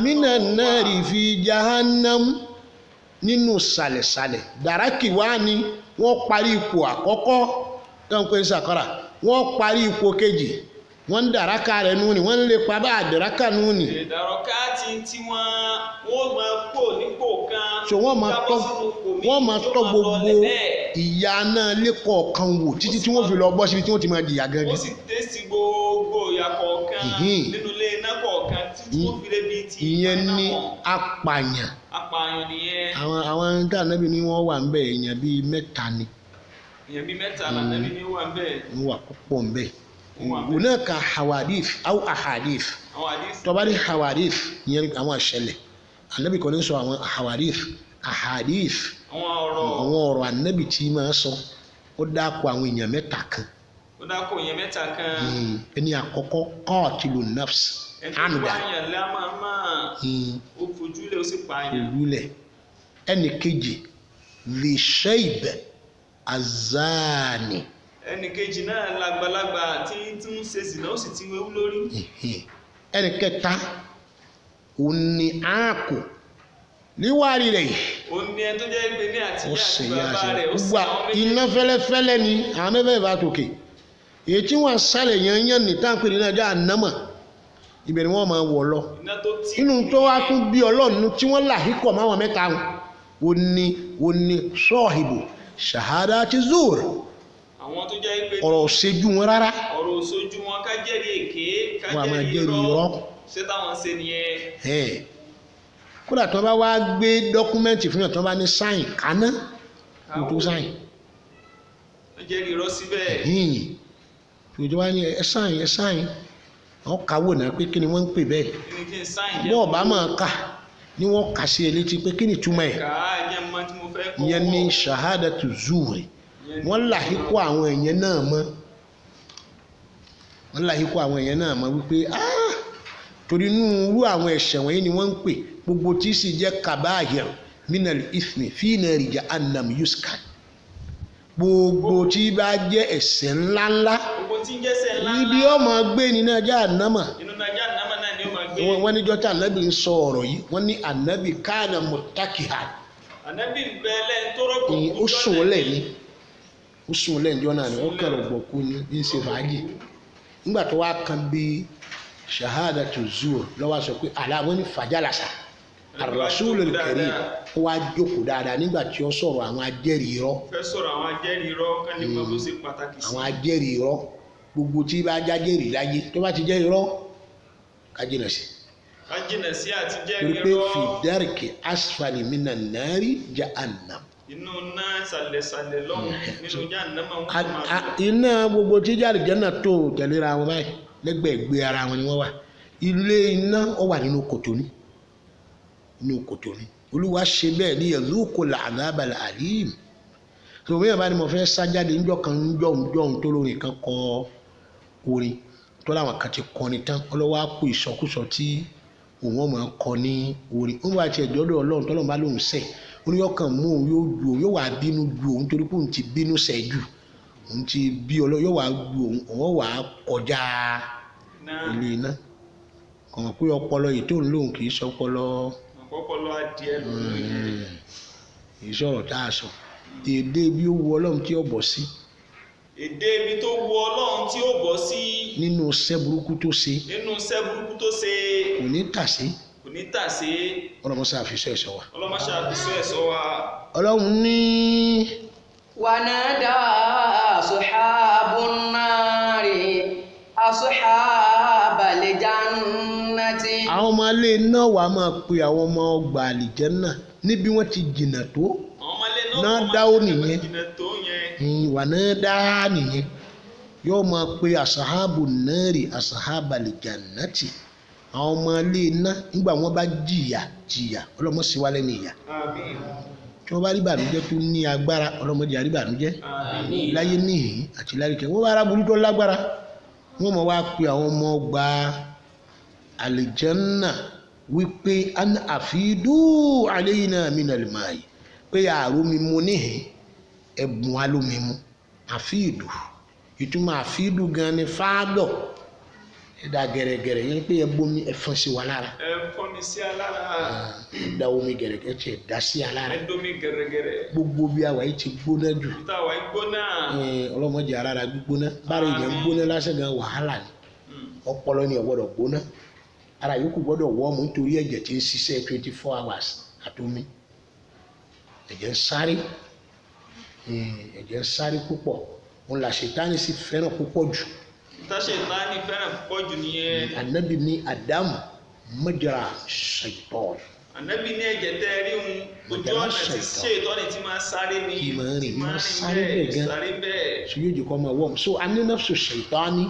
mínà náàrí fi jahannam nínú sàlẹ̀sàlẹ̀ dàrákì wá ní wọ́n parí ipò àkọ́kọ́ tó ń pè ní sàkọ́rà wọ́n parí ipò kejì wọ́n ń dàrákà rẹ̀ nù ni wọ́n ń lè pa bá àdàrákà nù ni. ìdàrọ̀ká tí wọ́n máa kó nípò kan. so wọ́n máa tọ́ gbogbo ìyà náà lẹ́kọ̀ọ́ kan wò títí tí wọ́n fi lọ bọ́ síbi tí wọ́n ti máa jìyà gangan. wọ́n sì tẹ́sí gbogbo ìyà kọ̀ọ̀kan nínú ilé iná kọ̀ọ̀kan títí wọ́n fi lé bíi ti. ìyẹn ni apààyàn. apààyàn nìyẹn. àwọn tá ànábì ni wọ́n wà ń bẹ̀ èèyàn bíi mẹ́ta ni. èèyàn bíi mẹ́ta làǹdàbí ni wọ́n wà ń bẹ̀. wọ́n wà púpọ̀ ń bẹ̀. hunaka hawadith aw ahadith tọba ní hawadith yẹn àwọn àṣẹlẹ̀ anabi kò ní sọ àwọn hawadith ahadith àwọn ọ̀rọ̀ anabi tí máa sọ ó dákọ àwọn èèyàn mẹ́ta kan ẹni àkọ́kọ́ qatilu nafs amda ojúlẹ̀ ẹni kejì li shayb azani ẹnì kejì náà lágbàlagbà tí ń ṣe sìnà ó sì ti wéwú lórí. ẹnì kẹta òun ni àákò níwárí rẹ̀ yìí. òun ni ẹni tó jẹ́ ìgbé ní àtìyá àti bàbá rẹ̀ ó sì àwọn méjì. iná fẹ́lẹ́fẹ́lẹ́ ni àwọn mẹ́fẹ́ bá tòkè èyí tí wọ́n sálẹ̀ yanyan ní táǹpì nínú ẹjọ́ ànámọ̀ ibẹ̀ ni wọ́n máa wọ̀ lọ. inú tó wá tún bí ọlọ́run tí wọ́n làhíkọ̀ máwọn mẹ́ta wọn ò ní sọ́ọ̀hìbò ṣàhádà ti zúùrù àwọn tó jẹ́ pé ọ̀rọ̀ òṣèjú wọn rárá ọ̀rọ̀ òṣojú wọn ká jẹ́rìí èké ká wọn a máa jẹ́rìí jẹ́rìí irọ́. ṣé táwọn ṣe nìyẹn. kódà tí wọ́n bá wá gbé dọ́kúmẹ́ǹtì fún yàn tí wọ́n bá ní sáìn kaná kó tó sáìn. wọ́n jẹ́rìí irọ́ síbẹ̀. ìjọba ní ẹ sáìn wọ́n kàwé náà pé kí ni wọ́n ń pè bẹ́ẹ̀ kíni kí n sáìn jẹ́ bọ́ọ̀ bá máa kà ni wọ́n kà sí ẹ létí pé kí ni túmọ̀ ẹ̀. jẹ́ mọ́ tí mo fẹ́ kọ́. ìyẹn ní ṣahadatu zuuri wọ́n làhíkó àwọn èèyàn náà mọ́ wípé torí inú irú àwọn ẹ̀ṣẹ̀ wọ̀nyí ni wọ́n ń pè gbogbo tí sì jẹ́ kabahir minal ithmi fi nari jahannam yuskan gbogbo tí bá jẹ́ ẹ̀ṣẹ̀ ńláńlá ibi ọmọ gbé nínú jahannama wọ́n níjọ́ tí ànábì ń sọ ọ̀rọ̀ yìí wọ́n ní ànábì kana muttakihan ànábì bẹ́ẹ̀lẹ̀ tó rọ̀gbọ̀ ó sùn lẹ́yìn jọ náà ni wọ́n kẹrọ gbọ̀kú ní ṣe fàájì nígbà tó wá kan bí shahadatu zuur lọ́wọ́ sọ pé aláwọ̀ ní fajalasa ar-rasulul karim ó wá jókòó dáadáa nígbà tí ó sọ̀rọ̀ àwọn ajẹ́rìí irọ́. fẹ́ sọ̀rọ̀ àwọn ajẹ́rìí irọ́ ká ní mọ́ bó ṣe pàtàkì sí. àwọn ajẹ́rìí irọ́ gbogbo tí bá jájẹ́rìí láyé tó bá ti jẹ́ irọ́ ká jìnà sí. ká jìnà sí àti jẹ́rìí irọ́. pé fi darki asfali minan nari jahannam. inú náà sàlẹ̀sàlẹ̀ lọ́hùn nínú jahannama wọn tó máa lọ. iná gbogbo tí jáde jẹ́nà tó tẹ̀léra wọn báyìí lẹ́gbẹ̀ẹ́gbẹ́ ara wọn ni wọ́n wà ilé iná ó wà nínú kòtò ní olúwa ṣe bẹ́ẹ̀ ní yazukul adhabal alim tó bẹ́ẹ̀ bá ní mo fẹ́ sájáde níjọ́ kan níjọ́ tó lórí kan kọ orin tó láwọn kan ti kọrin tán ọlọ́wọ́ á kó ìsọkúsọ tí òun ọmọ kọ ní orin ó bá tiẹ̀ jọ́dọ̀ ọlọ́run tọ́lọ́run bá lóun sẹ̀ oníyọ̀kan mú òun yóò wá bínú ju òun torí pé òun ti bínú sẹ̀ jù òun ti bí ọlọ́run yóò wá ju òun wá kọjá ilé iná kàn pé ọpọlọ yìí tó ń lóun kì í sọ ọpọlọ adìẹ lónìí kì í sọ̀rọ̀ tá a sọ èdè bí ó wu ọlọ́run tí ó bọ̀ sí. èdè ibi tó wu ọlọ́run tí ó bọ̀ sí. nínú iṣẹ́ burúkú tó ṣe. kò ní tà sí. ọlọ́mọṣẹ́ àfisọ́ ẹ̀ṣọ́ wa. ọlọ́run ní. wanada ashabun nari ashabal jannati. àwọn ọmọ alẹ́ náà wà á máa pe àwọn ọmọ ọgbà àlìjẹ́nnà níbi wọ́n ti jìnnà tó náà dáwó nìyẹn wà náà dá nìyẹn yóò máa pe asahabu nari asahabal jannati àwọn ọmọ alẹ́ náà nígbà wọ́n bá jìyà ọlọ́mọ sì wálé ní ìyà tí wọ́n bá rí ìbànújẹ́ tó ní agbára ọlọ́mọdé àrí ìbànújẹ́ láyé níhìn àti láyé kẹ́ wọ́n bá ara burú tó lágbára wọ́n mọ̀ wá pe àwọn ọmọ ọgbà àlìjẹ́nnà wípé an àfidú alayna minal ma'i pé àrò mímu níhìn ẹ̀bùn alómimu àfidú ìtumọ̀ àfidú gan ni fáádọ̀ ẹ̀dá gẹ̀rẹ́gẹ̀rẹ́ yẹn pé ẹ̀bùnmi ẹ̀fọn sí wa lára ẹ̀dá omi gẹ̀rẹ́gẹ̀rẹ́ tí ẹ̀dá sí wa lára gbogbo bí àwa yìí ti gbóná jù ọlọ́mọdé arára gbígbóná bára èèyàn gbóná lásán gan wàhálà ni ọpọlọ ni ẹ gbọ́dọ̀ gbóná ara yòókù gbọ́dọ̀ wọ́ọ̀mù nítorí ẹ̀jẹ̀ tí ń ṣiṣẹ́ 24 hours àtomi ẹ̀jẹ̀ ń sáré púpọ̀ òun là ṣètánì sí fẹ́ràn púpọ̀ jù. ṣètánì fẹ́ràn púpọ̀ jù nìyẹn. ànábì ní Ádámù majra ṣaitan. ànábì ní ẹ̀jẹ̀ tẹ́ rí òun ojú ọ̀nà tí ṣètánì ti máa sáré ní sáré bẹ́ẹ̀ gan so yóò jẹ́ kó máa wọ́ọ̀mù so anínàfṣọ ṣaitani.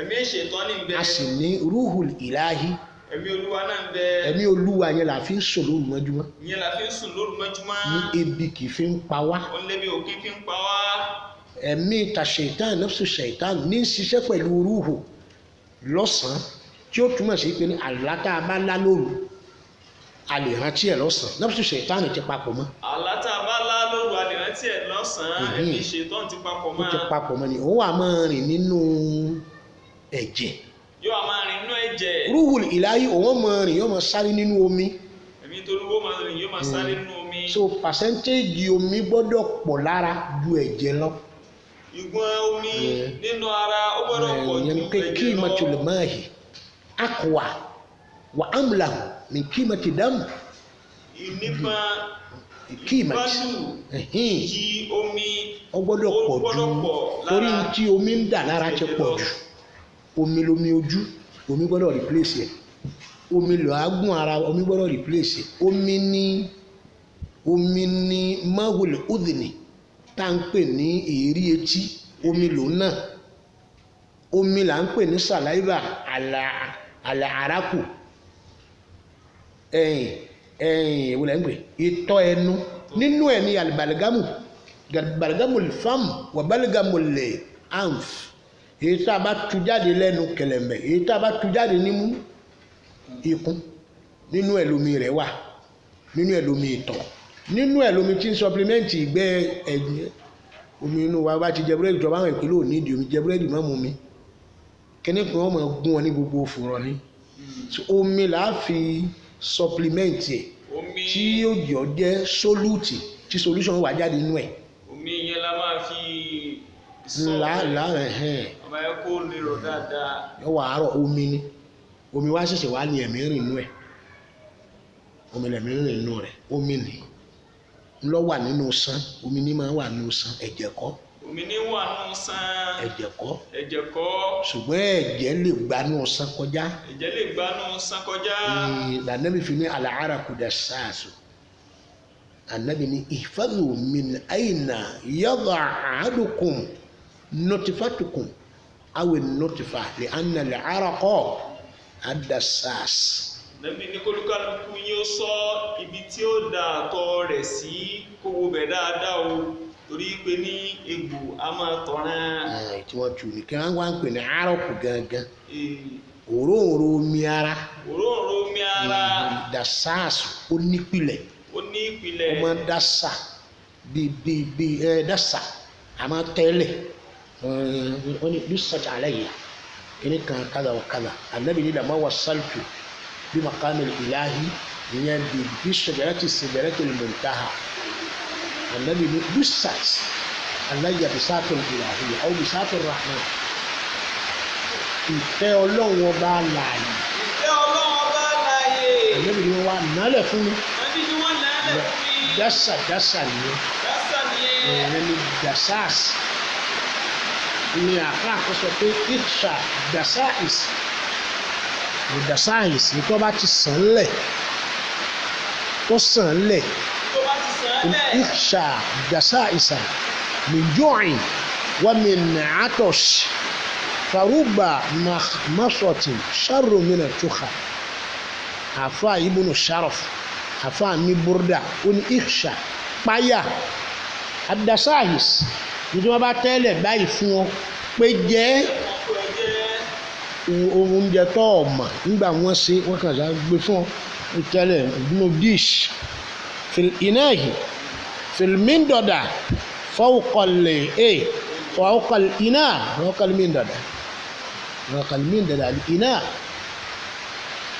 ẹ̀mí ṣètánì ń bẹ. a sì ní ruhul ilahi. ẹ̀mí olúwa náà ń bẹ. ẹ̀mí olúwa yẹn la fi ń sùn lóru mọ́júmọ́. yẹn la fi ń sùn lóru mọ́júmọ́. ní ebi kì í fi ń pa wá. ó lébi òkè fi ń pa wá. ẹ̀mí ta ṣèitán nafsu ṣèitán ní ṣiṣẹ́ pẹ̀lú rúhù lọ́sàn-án tí ó túmọ̀ sí pé ní àlá tá a bá lá lóru a lè rántí ẹ̀ lọ́sàn-án nafsu ṣèitán ti papọ̀ mọ́. àlá tá a bá lá lóru a lè rántí ẹ̀ lọ́sàn-án ẹ̀mí ṣèitán ti papọ̀ mọ́. ó ti papọ̀ mọ́ ni òun wà máa rìn nínú ẹ̀jẹ̀. yóò máa rìn nínú ẹ̀jẹ̀. rúhùl ìláyé òun máa rìn yóò máa sáré nínú omi. ẹ̀mí tolúwo máa rìn yóò máa sáré nínú omi. so percentage omi gbọ́dọ̀ pọ̀ lára ju ẹ̀jẹ̀ lọ. ìgbọ̀n omi nínú ara ó gbọ́dọ̀ pọ̀ ju ẹ̀jẹ̀ lọ. pé kí matul mahi aqwa wa amlahu min qimati dam. ìnípa kí ìmọ̀ yí omi ó gbọ́dọ̀ pọ̀ jù torí tí omi ń dà lára ti pọ̀ jù omi lomi ojú omi gbọ́dọ̀ replace ẹ̀ omi làágùn ara omi gbọ́dọ̀ replace ẹ̀ omi ní mahul udhni tá ń pè ní èérí etí omi lòun náà omi là ń pè ní saliva àlà àrákù ìwé lẹ́ ń pè ìtọ́ ẹnu nínú ẹ̀ ní albaligamu fam wà baligamu lè anf èyí tá a bá tu jáde lẹ́nu kẹlẹ̀mbẹ̀ èyí tá a bá tu jáde nímú ikùn nínú ẹ̀ lómi rẹ̀ wà nínú ẹ̀ lómi ìtọ̀ nínú ẹ̀ lómi tí ń sọplimẹ́ǹtì ìgbẹ́ ẹ̀gbẹ́ omi inú wa bá ti jẹ búrẹ́dì tó bá wọn ìpínlẹ̀ òní ìdí omi jẹ búrẹ́dì má mú mi kíní kan wọ́n máa gún ọ ní gbogbo òfurọ̀ ni omi là á fi sọplimẹ́ǹtì ẹ̀ tí yóò jọ jẹ́ sólúùtì tí solution wà jáde nínú ẹ̀. omi yẹn la máa fi sọ ọmọ ẹ kó lè rọ dáadáa. yóò wà àárọ̀ omi ni omi wá ṣẹ̀ṣẹ̀ wá ní ẹ̀mí rìn nínú ẹ̀ omi lẹ̀mí rìn nínú rẹ̀ omi nì ńlọ wà nínú sán omi ní máa wà nínú sán ẹ̀jẹ̀ kọ́. omi ní wà nínú sán. ẹ̀jẹ̀ kọ́. ẹ̀jẹ̀ kọ́. ṣùgbọ́n ẹ̀jẹ̀ lè gbanú sán kọjá. ẹ̀jẹ̀ lè gbanú sán kọjá. Ànábì fi ní al-araku dassaasu Ànábì ní ihfadhu min ayna yada'u ahadukum nutfatukum aw an-nutfa li anna al-araqa ad-dassaas. Ànábì ní kólúkálukú yín ó sọ ibi tí ó da àtọ̀ rẹ̀ sí kó wo bẹ̀ dáadáa o torí pé ní egbò a máa tọ̀ràn. tí wọ́n tu ní kí wọ́n wá ń pè ní àárọ̀kù gangan òróǹro omi ara. òróǹro omi ara. dasaasu ó nípìlẹ̀. ó nípìlẹ̀. ó máa dasa bíi dasa a máa tẹ́lẹ̀ wọ́n ní dusat alayya kíní kan kádà wà kádà Ànábì ní lama wasaltu bí maqamil ilahi ìyẹn bí sidratil muntaha Ànábì ní dusat alayya bisatul ilahi aw bisatul rahman ìfẹ́ Ọlọ́run ọba láàyè. ìfẹ́ Ọlọ́run ọba láàyè. Ànábì ní wọ́n wá nálẹ̀ fún mi. Ànábì ní wọ́n nálẹ̀ fún mi. dasa nìyẹn. dasa nìyẹn. ẹ̀rẹ́ ni dasas ni àká àkọsọ pé ìṣà dasais ni dasais ni tó bá ti sàn lẹ̀ tó sàn lẹ̀ ìṣà dasaisa min ju'in wa min atash faruba makhmasatin sharru min at-tukha àfa ibùnú sharaf àfa ní burda ó ní ìṣà páyà adasais ní wọ́n bá tẹ́lẹ̀ báyìí fún ọ pé jẹ́ oúnjẹ tó ọ̀mà nígbà wọ́n ṣe wọ́n kàn sá gbé fún ọ tẹ́lẹ̀ nínú dish fil inahi fil mindoda fawqal ina fawqal mindoda ina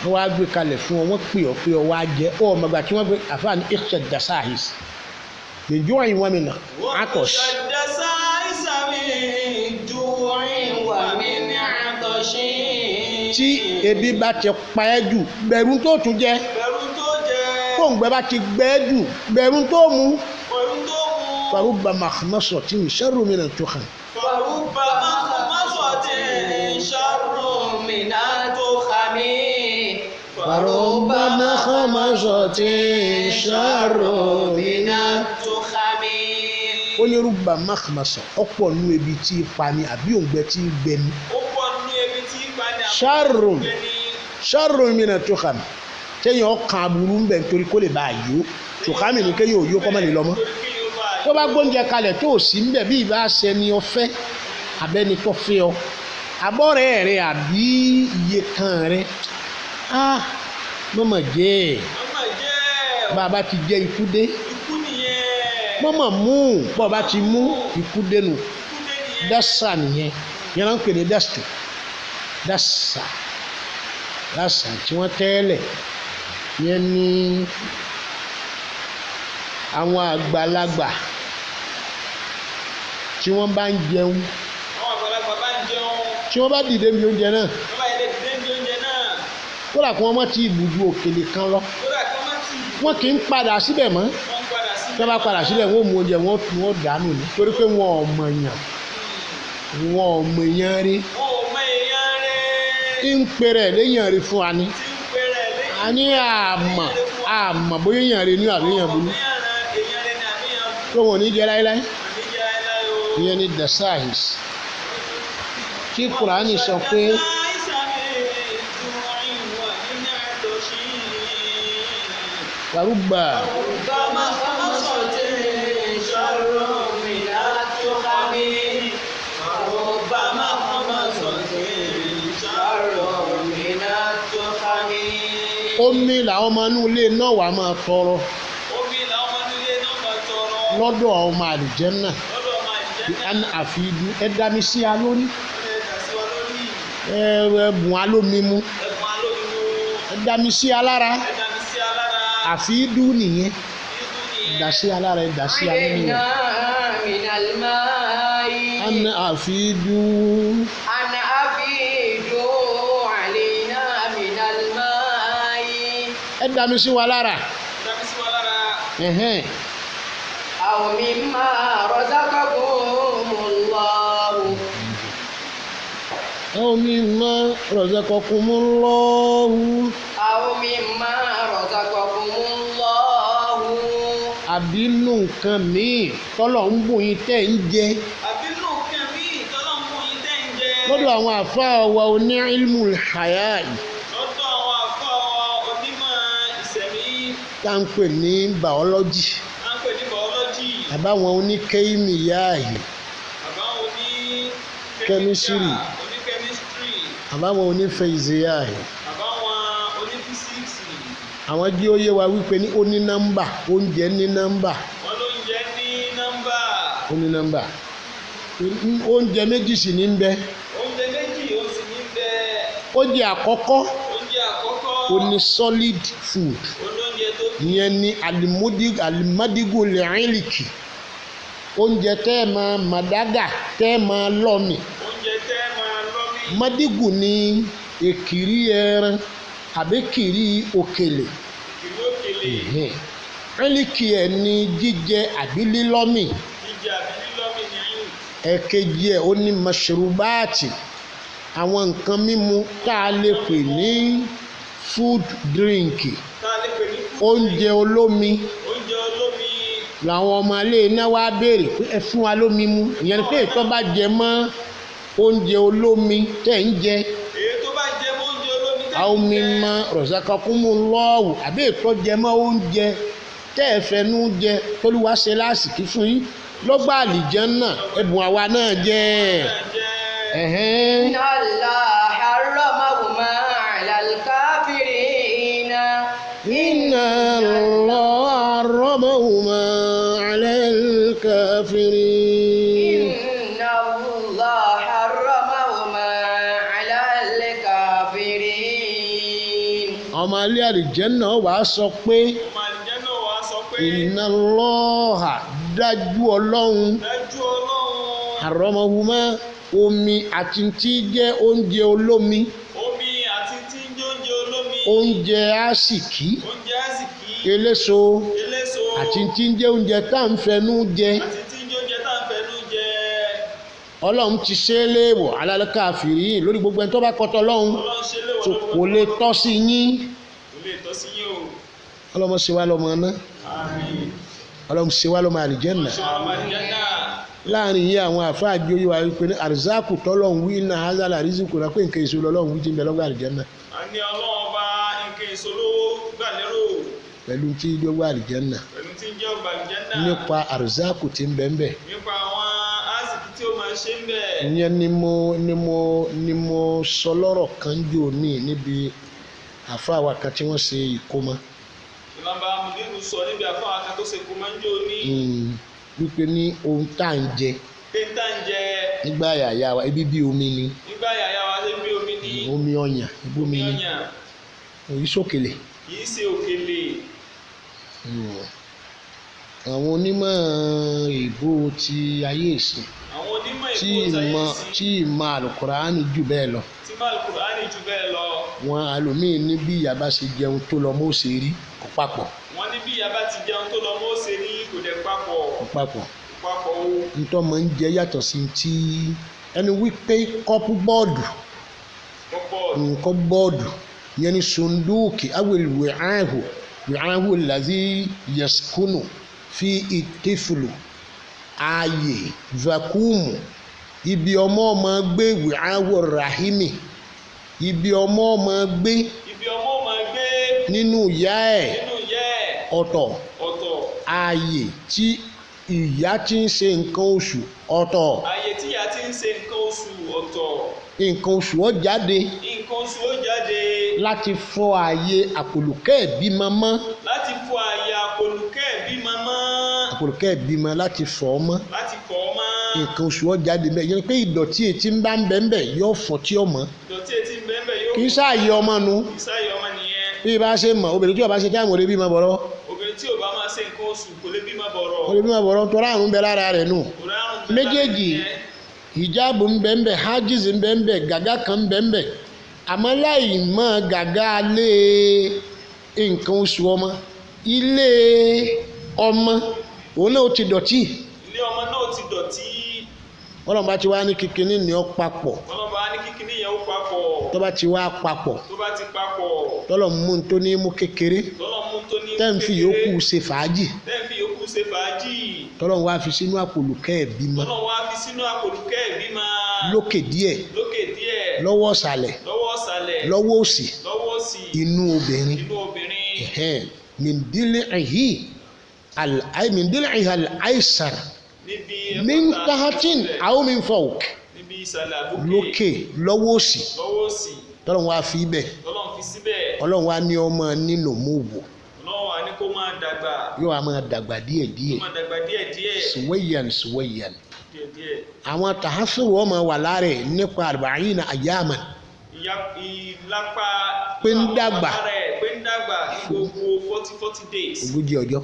wọ́n wá gbé kalẹ̀ fún ọ wọ́n pè ọ pé ọ wá jẹ́ ọ ọmọgbà tí wọ́n gbé àfáà ní ìṣẹ̀ dasahis lèjọ́ ìwọ́n mi náà àtọ̀ṣ. tí ebi bá ti pa ẹ́ jù bẹ̀rù tó tún jẹ kóńgbẹ bá ti gbẹ ẹ́ jù bẹ̀rù tó mu farubba makhmasatin sharrun min at-tukha. farubba makhmasatin sharrun min at-tukha. farubba makhmasatin sharrun min at-tukha. ó ní rúbà makhmasa ọ̀pọ̀ nínú ebi tí í pa ni àbí òǹgbẹ tí í gbẹ ni. sharrun min at-tukha téèyàn ọkàn aburú ń bẹ̀ nítorí kó lè bá a yó tùkámì ní kéèyàn ò yó kọ́ mọ́ lè lọ mọ́ tó bá gbóúnjẹ kalẹ̀ tó ò sí ń bẹ̀ bí ìbá ṣe ni ọ fẹ́ abẹ́ni tó fẹ́ ọ abọ́rẹ́ rẹ àbí iye kan rẹ mọ́mọ́ jẹ́ bàbá ti jẹ́ ikú dé mọ́mọ́ mú bọ́ọ̀bá ti mú ikú dénú dásà nìyẹn yẹn náà ń pè ní dásà tí wọ́n tẹ́lẹ̀ yẹn ní àwọn àgbàlagbà tí wọ́n bá ń jẹun tí wọ́n bá dìde bí oúnjẹ náà kódà kí wọ́n má ti ibùdó òkèlè kan lọ wọ́n kì í padà síbẹ̀ mọ́ tí wọ́n bá padà sílẹ̀ wọ́n mú oúnjẹ wọ́n dànù ní torí pé wọn ò mọ̀ èèyàn rí ń pèrè léèyàn rí fún wa ní a ní àmọ̀ bóyá èèyàn rí ní àbí èèyàn burú tó wọn ò ní jẹ láíláí ìyẹn ní the science tí Kùránì sọ pé Warubba omi làwọn ọmọ inú ilé náà wà máa tọrọ lọ́dọ̀ ọmọ àlùjànnà àfihàn ẹ̀dá mi sí a lórí ẹ̀bùn alómimu ẹ̀dá mi sí alára àfihàn nìyẹn ẹ̀dá sí alára ẹ̀dá sí alómimu ana àfihàn. Dami sí wa lára. Aw mimma razaqakumullahu. Aw mimma razaqakumullahu. Aw mimma razaqakumullahu. àbínú nǹkan míì tọ́lọ̀ ń bùn yín tẹ́ ń jẹ. àbínú nǹkan míì tọ́lọ̀ ń bùn yín tẹ́ ń jẹ. lọ́dọ̀ àwọn àfáà wa oní ilmul hayai. lọ́dọ̀ àwọn àfáà wa onímọ̀ ìṣẹ̀mí. tá à ń pè ní biology. à ń pè ní biology. àbáwọn oní kémíyáì. àbáwọn oní chemistry. oní chemistry. àbáwọn oní fìsíyáì. àbáwọn oní physics. àwọn jí ó yé wa wípé ní ó ní nọ́mbà oúnjẹ ní nọ́mbà. wọ́n lóúnjẹ ní nọ́mbà. ó ní nọ́mbà oúnjẹ méjì sì ní ń bẹ. oúnjẹ méjì ó sì ní ń bẹ. oúnjẹ àkọ́kọ́ oúnjẹ àkọ́kọ́. ó ní solid food. olóúnjẹ tó bí. ìyẹn ní alimadigu lẹ́rìnlìkì oúnjẹ tẹ́ ẹ máa màdágà tẹ́ ẹ máa lọ́mì. oúnjẹ tẹ́ ẹ máa lọ́mì. madigu ní èkìrí ẹran àbí kìrí òkèlè. kìrí òkèlè. ẹ̀lìkì ẹ̀ ní jíjẹ àbí lílọ́mì. jíjẹ àbí lílọ́mì ní ayé. ẹ̀kejì ẹ̀ ó ní mashrubaati àwọn nǹkan mímu tá a lè pè ní food drink. tá a lè pè ní food oúnjẹ olómi. oúnjẹ olómi. làwọn ọmọ ilé iná wá béèrè pé ẹ fún wa lómi mu ìyẹn ni pé ìtọ́ bá jẹ mọ́ oúnjẹ olómi tẹ̀ ń jẹ. èyí tó bá jẹ mọ́ oúnjẹ olómi tẹ̀ ń jẹ. àwọn mímọ razaqakumullahu àbí ìtọ́ jẹ mọ́ oúnjẹ tẹ́ ẹ fẹnu jẹ tólúwa ṣe lásìkí fún yín ló gbà àlìjánnà ẹ̀bùn àwa náà jẹ́. Inna Allah harramahuma 'ala al-kafirina. Inna Allah harramahuma 'ala al-kafirin. Inna Allah harramahuma 'ala al-kafirin. ọmọ ilé àlìjánnà wàá sọ pé ọmọ àlìjánnà wàá sọ pé. Inna Allah dájú ọlọ́run dájú ọlọ́run. harramahuma omi àti tí jẹ́ oúnjẹ olómi. omi àti tí ń jẹ oúnjẹ olómi. oúnjẹ àsìkí oúnjẹ àsìkí. eléso eléso. àti tí ń jẹ́ oúnjẹ tá à ń fẹnu jẹ. àti tí ń jẹ oúnjẹ tá à ń fẹnu jẹ. ọlọ́run ti ṣe é léèwọ̀ alal kafirin lórí gbogbo ẹni tó bá kọ́tọ́ ọlọ́run ọlọ́run ṣe léwọ̀ tó kò lè tọ́ sí yín. kò lè tọ́ sí yín o. ọlọ́run ṣe wá lọ́mọ náà àmín. ọlọ́run ṣe wá lọ́mọ àlìjánnà. ọmọ àlìjánnà. láàrin yìí àwọn àfáà jẹ́ oyè wa wípé ní àrísàkù tọ́lọ́run wí náà hazala àrísìkù rẹ̀ pé nǹkan èso lọ́lọ́run wí ti ń bẹ lọ́gbà àlìjánnà. a ní ọlọ́run bá nǹkan èso lówó gbà lérò. pẹ̀lú tí ìjọba àlìjánnà pẹ̀lú tí ń jẹ́ ọgbà àlìjánnà. nípa àrísàkù tí ń bẹ ń bẹ. nípa àwọn àsìkí tí ó máa ṣe ń bẹ̀. ìyẹn ni mo sọ lọ́rọ̀ kan jò ní níbi àfáà wa kan tí wọ́n ṣe ìkómọ. ìlànà Mudeeru sọ níbi àfọwọ́ kan tó ṣe kó máa ń jó ní. wípé ní ohun tá à ń jẹ péńtà ń jẹ. nígbà yàyà wa ibi bí omi ni nígbà yàyà wa ṣe bí omi ní. omi ọyàn ibi omi ni ọyàn òyì sókèlè. kì í ṣe òkèlè. àwọn onímọ̀ ìbò ti ayé ìsìn àwọn onímọ̀ tí ìbò ìmọ̀ àlùkùránì jù bẹ́ẹ̀ lọ. tí máa Kùránì jù bẹ́ẹ̀ lọ. wọn àlòmíín ní bí ìyá bá ṣe jẹun tó lọ mọ́ ṣe rí kó papọ̀. wọ́n ní bí ìyá bá ti jẹun tó lọ mọ́ ó ṣe ní kò kò dẹ̀ papọ̀. papọ̀ Papọ̀ o. ntọ́ máa ń jẹ yàtọ̀ sí ti ẹni wípé kọ́pù bọ́ọ̀dù Pọ̀pọ̀. nǹkan bọ́ọ̀dù yẹn ni sunduki awil wìcáhù làzí yaskunu fi ìtẹ́fùlù ààyè vakuumu ibi ọmọ máa gbé wìcáhù rahimi ibi ọmọ máa gbé Ibi ọmọ máa gbé. nínú ìyá ẹ̀ Nínú ìyá ẹ̀. ọ̀tọ̀ Ọ̀tọ̀. ààyè tí ìyá ti ń ṣe nǹkan oṣù ọ̀tọ̀ Ààyè tí ìyá ti ń ṣe nǹkan oṣù ọ̀tọ̀. nǹkan oṣù ó jáde Nǹkan oṣù ó jáde. láti fọ ààyè àpòlùkẹ́ ìbímọ mọ́ Láti fọ àyè àpòlùkẹ́ ìbímọ mọ́. àpòlùkẹ́ ìbímọ láti fọ̀ ọ́ mọ́ Láti fọ̀ ọ́ mọ́. nǹkan oṣù ó jáde bẹ́ẹ̀ yẹn pé ìdọ̀tí etí ń bá ń bẹ́ẹ̀ bẹ́ẹ̀ yóò fọ̀ tí ó mọ́ Ìdọ̀tí etí bẹ́ẹ̀ yóò. kì í sáàyè ọmọ nu Ìsáyè ọmọ nìyẹn. bí ibà ṣe mọ̀ obìnrin tí ó bá ṣe káàmù lè bímọ bọ̀rọ̀ Obìnrin tí ò bá máa ṣe nǹkan oṣù kò lè bímọ bọ̀rọ̀. ó lè bímọ bọ̀rọ̀ tó ráàrùn bẹ lára rẹ̀ nù Kò rárùn bẹ́ẹ̀ méjèèjì lára nìyẹn. hijabu ń bẹ́ẹ̀ bẹ́ẹ̀ hajiz ń bẹ́ẹ̀ bẹ́ẹ̀ gàgá kan ń bẹ́ẹ̀ bẹ́ẹ̀ àmọ́ láì mọ́ gàgá lé nǹkan oṣù ọmọ ilé ọmọ òun náà ó ti dọ̀tí Ilé ọmọ náà ti dọ̀tí. ọlọ́run bá ti wá ní kíkiní ní ọ papọ̀ Ọlọ́ba ní kíkiní yẹn ó papọ̀. tó bá ti wá papọ̀ Tó bá ti papọ̀. tọ́lọ̀ mú un tó ní mú kékeré Tọ́lọ́ mú tó ní. tẹ́ ń fi yòókù ṣe fàájì Tẹ́ǹfì yòókù ṣe fàájì. tọ́lọ̀ wá fi sínú àpòlùkẹ́ ìbímọ Tọ́lọ́ wá fi sínú àpòlùkẹ́ ìbímọ. lókè díẹ̀ Lókè díẹ̀. lọ́wọ́ ìsàlẹ̀ Lọ́wọ́ ọ̀sàlẹ̀. lọ́wọ́ òsì Lọ́wọ́ òsì. inú obìnrin Inú obìnrin. mindilihi al-aysar Níbi min ẹ̀kọ́ta tahatin ìsàlẹ̀. aw min fawq Níbi ìsàlẹ̀ àbúkè. lókè lọ́wọ́ òsì Lọ́wọ́ òsì. tọ́lọ̀ wá fi ibẹ̀ Tọ́lọ́ fi síbẹ̀. ọlọ́run wá ní ọmọ nínú mú wò Ọlọ́run wá ní kó máa dàgbà. yóò wá máa dàgbà díẹ̀díẹ̀ Máa dàgbà díẹ̀díẹ̀. suwayan Díẹ̀díẹ̀. àwọn tàhásùrù ọmọ wà lára ẹ̀ nípa arba'ina ayyaman Ìlápá. Pé ń dàgbà. Pé ń dàgbà ní gbogbo 40 days. ogójì ọjọ́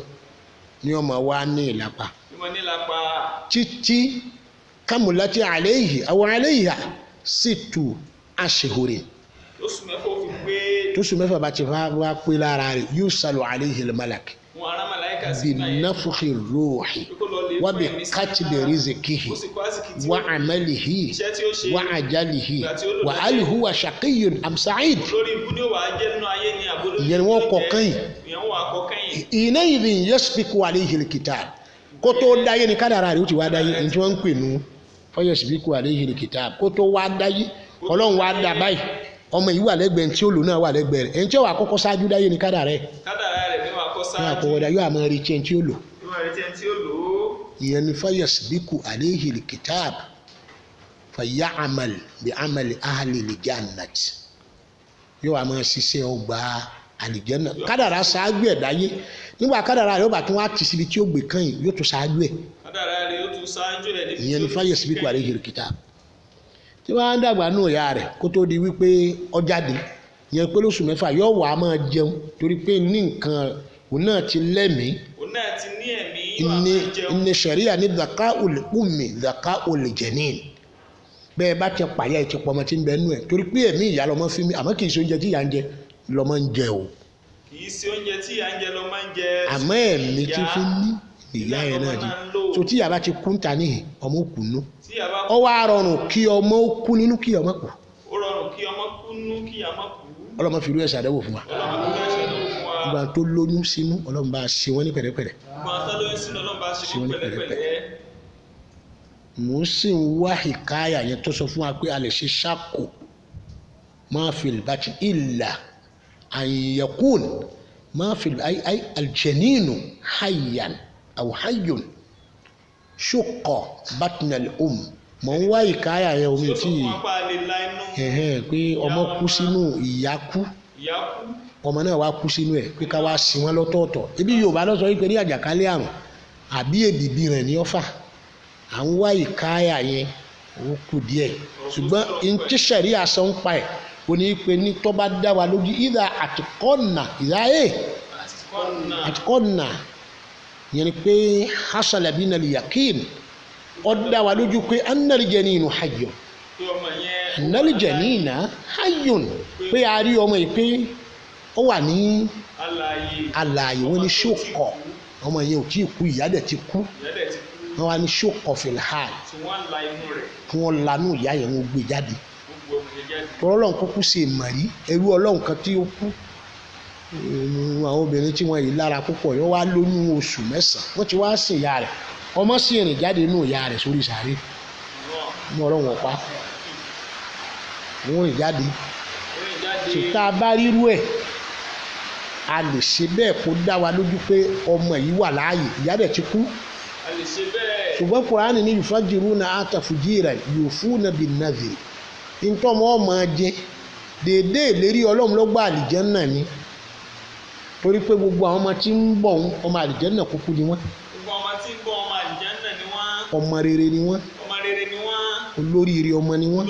ní ọmọ wa ní ìlápá Ìmọ̀ nílápá. títí kámúláti àléyìí àwọn àléyìí sì tù àṣehòrè Oṣù mẹ́fà ó fi pé. tóṣù mẹ́fà bá ti wá pé lára rẹ̀ yóò sálọ àléyìí al-malak Wọn ará màláìka sí bí náà yẹn. náfùkì rúùhì wà bí kátìbì rìzìkìhì Ó sì kó àsìkì tí wà ó- àmàlìhì iṣẹ́ tí ó ṣe. wà àjálìhì Ìgbà tí ó lò wà láyé. álihu wà ṣàkíyùn amsaid Lórí ibú ni ó wà á jẹ́ nínú ayé ni àbúrò. ìyẹn ni wọ́n kọ kẹ́yìn Ìyẹn wà á kọ kẹ́yìn. ìná ìdí yẹ́sìpíkù àléhìí al-kitab kó tó dáyé ni kádàrá rẹ̀ ó ti wá dáyé ní tí wọ́n ń pè nù fọ́yẹ̀sìpíkù àléhìí al-kitab kó tó wá dáyé ọlọ́run wá dá báyìí ọmọ yìí wà lẹ́gbẹ̀ẹ́ tí ó lò náà wà lẹ́gbẹ̀ẹ́ rẹ̀ ẹni tí ó wà kọ́kọ́ ṣáájú dáyé ni kádàrá rẹ̀ Kádàrá rẹ̀ ni wà á kọ́ ní sáájú. àkọ́wọ́dá yóò àmọ́ rí tí ẹni tí ó lò Ìwà rẹ̀ tí ẹni tí ó lò ó. ìyẹn ni fọ́yẹ̀sìpíkù àléhìí al-kitab faya'mal bi amali ahli al-jannati yóò àmọ́ ṣiṣẹ́ ọgbà àlìjẹ́nà kádàrá ṣáájú ẹ̀ dáyé nígbà kádàrá rẹ̀ ó bá tún wá ti síbi tí ó gbé kàn yìí yóò tún ṣáájú ẹ̀ Kádàrá rẹ̀ ó tún sáájú rẹ̀ níbi ìyẹn ni tí ó fáyẹ̀ síbí kò àríhìrì kìtà tí wọ́n á ń dàgbà nù ìyá rẹ̀ kó tó di wípé ọjáde ìyẹn pé lóṣù mẹ́fà yóò wà á máa jẹun torí pé ní nǹkan òun náà ti lẹ́mìí Òun náà ti ní ẹ̀mí yóò á máa jẹun. ní sẹ̀ríà ní dàká olùkùnmi dàká olùjẹ̀nín bẹ́ẹ̀ bá ti pààyà ẹ̀ ti pọ̀ ọmọ tí ń bẹ nú ẹ̀ torí pé ẹ̀mí ìyá lọ́mọ fi mí àmọ́ kì í ṣe oúnjẹ tí ìyá ń jẹ lọ́mọ ń jẹ o Kì í ṣe oúnjẹ tí ìyá ń jẹ ló máa ń jẹ. àmọ́ ẹ̀mí tí fi ní ìyá yẹn náà di so tí ìyá bá ti kú ń ta níhìn ọmọ òkú nú Tí ìyá bá ọ wá rọrùn kí ọmọ kú nínú kí ọmọ kú ó rọrùn kí ọmọ kú nú kí ìyá má kú. ọlọ́mọ fi irú ẹ̀ ṣàdánwò fún wa Ọlọ́run ló fẹ́ ṣe lóhùn fún wa. ìgbà tó lóyún sínú ọlọ́run bá ṣe wọ́n ní pẹ̀lẹ́pẹ̀lẹ́ Gbọ́n atálóyún sínú Ọlọ́run bá ṣe Ṣe kó wọ́n ní pẹ̀lẹ́pẹ̀lẹ́. mò ń sì ń wá ìkáyà yẹn tó sọ fún wa pé a lè ṣe ṣáko máa fi ìbátí ìlà àyẹ̀kùn máa fi aljaninu hayyan aw hayyun ṣùkọ batnal mò ń wá ìkáyà yẹn omi Tí ó sọ tí fún wa pé a lè la inú. pé ọmọ kú sínú ìyá kú Ìyá kú. ọmọ náà wá kú sínú ẹ̀ pé ká wá sin wọn lọ́tọ̀ọ̀tọ̀ ebi Yorùbá lọ sọ wípé ní àjàkálẹ̀ àrùn àbí èbìbí rẹ̀ ní ọ̀fà à ń wá ìkáyà yẹn ó kù díẹ̀ ṣùgbọ́n ntí sẹ̀rí àṣọ ń pa ẹ̀ kò ní í pe ní tó bá dá wa lójú ìdá àtìkọ́nà ìdá àtìkọ́nà yẹn ni pé hasalabi nàlì yakin ó dá wa lójú pé annalijaninu hayyun Pé ọmọ yẹn. annalijanina hayyun pé a rí ọmọ yìí pé ó wà ní Alààyè. alààyè wọn ni ṣòkọ ọmọ yẹn ò tí ì kú ìyá dẹ̀ ti kú wọ́n wá ní show of el high kí wọ́n lanú ìyá yẹn wọ́n gbé jáde ọlọ́run kúkú ṣe mọ̀rí ẹrú ọlọ́run kan tí ó kú àwọn obìnrin tí wọ́n yìí lára púpọ̀ yẹn wá lóyún oṣù 9 wọ́n ti wá sìn ìyá rẹ̀ ọmọ sì rìn jáde nínú ìyá rẹ̀ sórí sàárè mọ́ ọ̀rọ̀ wọn pa wọ́n rìn jáde tí tá a bá rírú ẹ̀ a lè ṣe bẹ́ẹ̀ kó dá wa lójú pé ọmọ yìí wà láàyè ìyá rẹ̀ ti kú ṣùgbọ́n Kùránì ní yufajiruna atafujiran yufuna bin nadhir ntọ́mọ ọmọ jẹ déédéé ìlérí ọlọ́run ló gba àlìjẹ́nnà ni torí pé gbogbo àwọn ọmọ tí ń bọ̀ ọmọ àlìjẹ́nnà kúkú ni wọ́n ọmọ rere ni wọ́n olóríire ọmọ ni wọ́n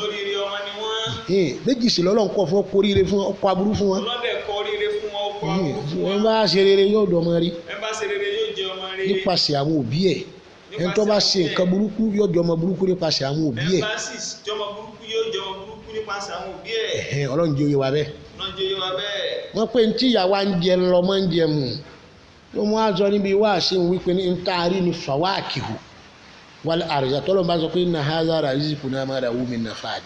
méjì sí lọ́lọ́run kọ́ fún ọkọ̀ oríire fún ọkọ̀ aburú fún wọn wọ́n bá ṣe rere yóò dọ̀ ọmọ rí nípasẹ̀ àwọn òbí ẹ̀ ẹni tó bá ṣe nǹkan burúkú yóò jọ ọmọ burúkú nípasẹ̀ àwọn òbí ẹ̀ ọlọ́run jẹ́ oyè wa bẹ́ẹ̀ wọ́n pé ní tí ìyàwó ń jẹ lọ́mọ ń jẹ mu tó mú àjọ níbi wá ṣe ń wípé ní ntaari ní fàwáàkìhù wal àrùjá tọ́lọ́ bá sọ pé ní hazara rizquna ma lahu min nafad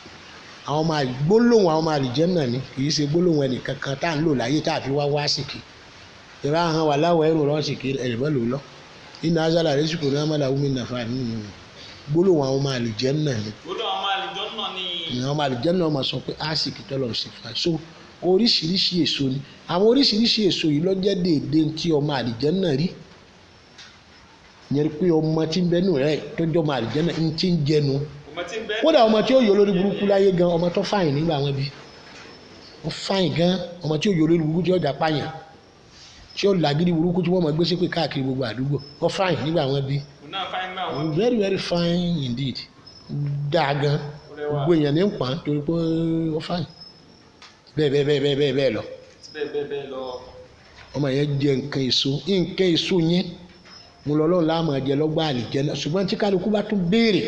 àwọn ọmọ gbólóhùn àwọn ọmọ àlìjẹ́nnà ni kì í ṣe gbólóhùn ẹnì kankan tá à ń lò láyé tá a fi wá wá sìkì ìrá hàn wà láwọ̀ ẹrù rọ́ọ̀sìkì ẹ̀rìbọ́ lò lọ ní hazara rizquna ma lahu min nafad gbólóhùn àwọn ọmọ àlìjẹ́nnà ni àwọn ọmọ àlìjẹ́nnà ọmọ sọ pé àsìkì tọ́lọ̀ ṣe fà so oríṣiríṣi èso ni àwọn oríṣiríṣi èso yìí ló jẹ́ déédéé tí ọmọ àlìjẹ́nnà rí yẹn pé ọmọ tí ń bẹnu rẹ̀ tó jọ ọmọ àlìjẹ́nnà ń tí ń jẹnu kódà ọmọ tí ó yọ lórí burúkú láyé gan ọmọ tó fàyìn nígbà wọn bí ó fàyìn gan ọmọ tí ó yọ lórí burúkú tí ó jà pààyàn tí ó làgídí burúkú tí wọ́n mọ̀ gbé ṣépè káàkiri gbogbo àdúgbò ó fàyìn nígbà wọn bí very very fine indeed dáa gan gbogbo èèyàn ní ń pa torí pé ó fàyìn bẹ́ẹ̀ lọ ọmọ yẹn jẹ nǹkan èso yẹn mo lọ lọ́run láàmú ẹ̀jẹ̀ lọ́gbà àlìjẹ́nnà ṣùgbọ́n tí kálukú bá tún béèrè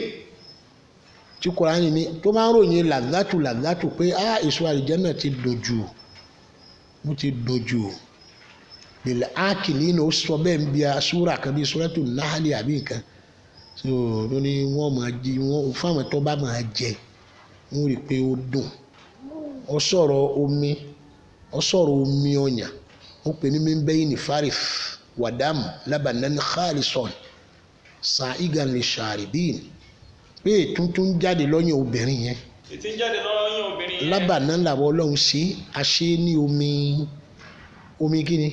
tí Kùránì ní tó máa ń ròyìn làzátù pé èso àlìjẹ́nnà ti dojú mo ti dojú bẹ̀lẹ̀ ákìlì ní ó sọ bẹ́ẹ̀ ń bí asúrà kan bí Suratu Nahli àbí nǹkan so ló ní wọ́n máa jí wọ́n fáwọn tó bá máa jẹ wọ́n rí i pé ó dùn ó sọ̀rọ̀ omi ọ̀yàn ó pè ní min bayni farith wàdàm labanan khalisan sa'igan lisharibin pé tuntun jáde lọ́yàn obìnrin yẹn labanan làwọn ọlọ́run ṣe àṣẹ ní omi kíni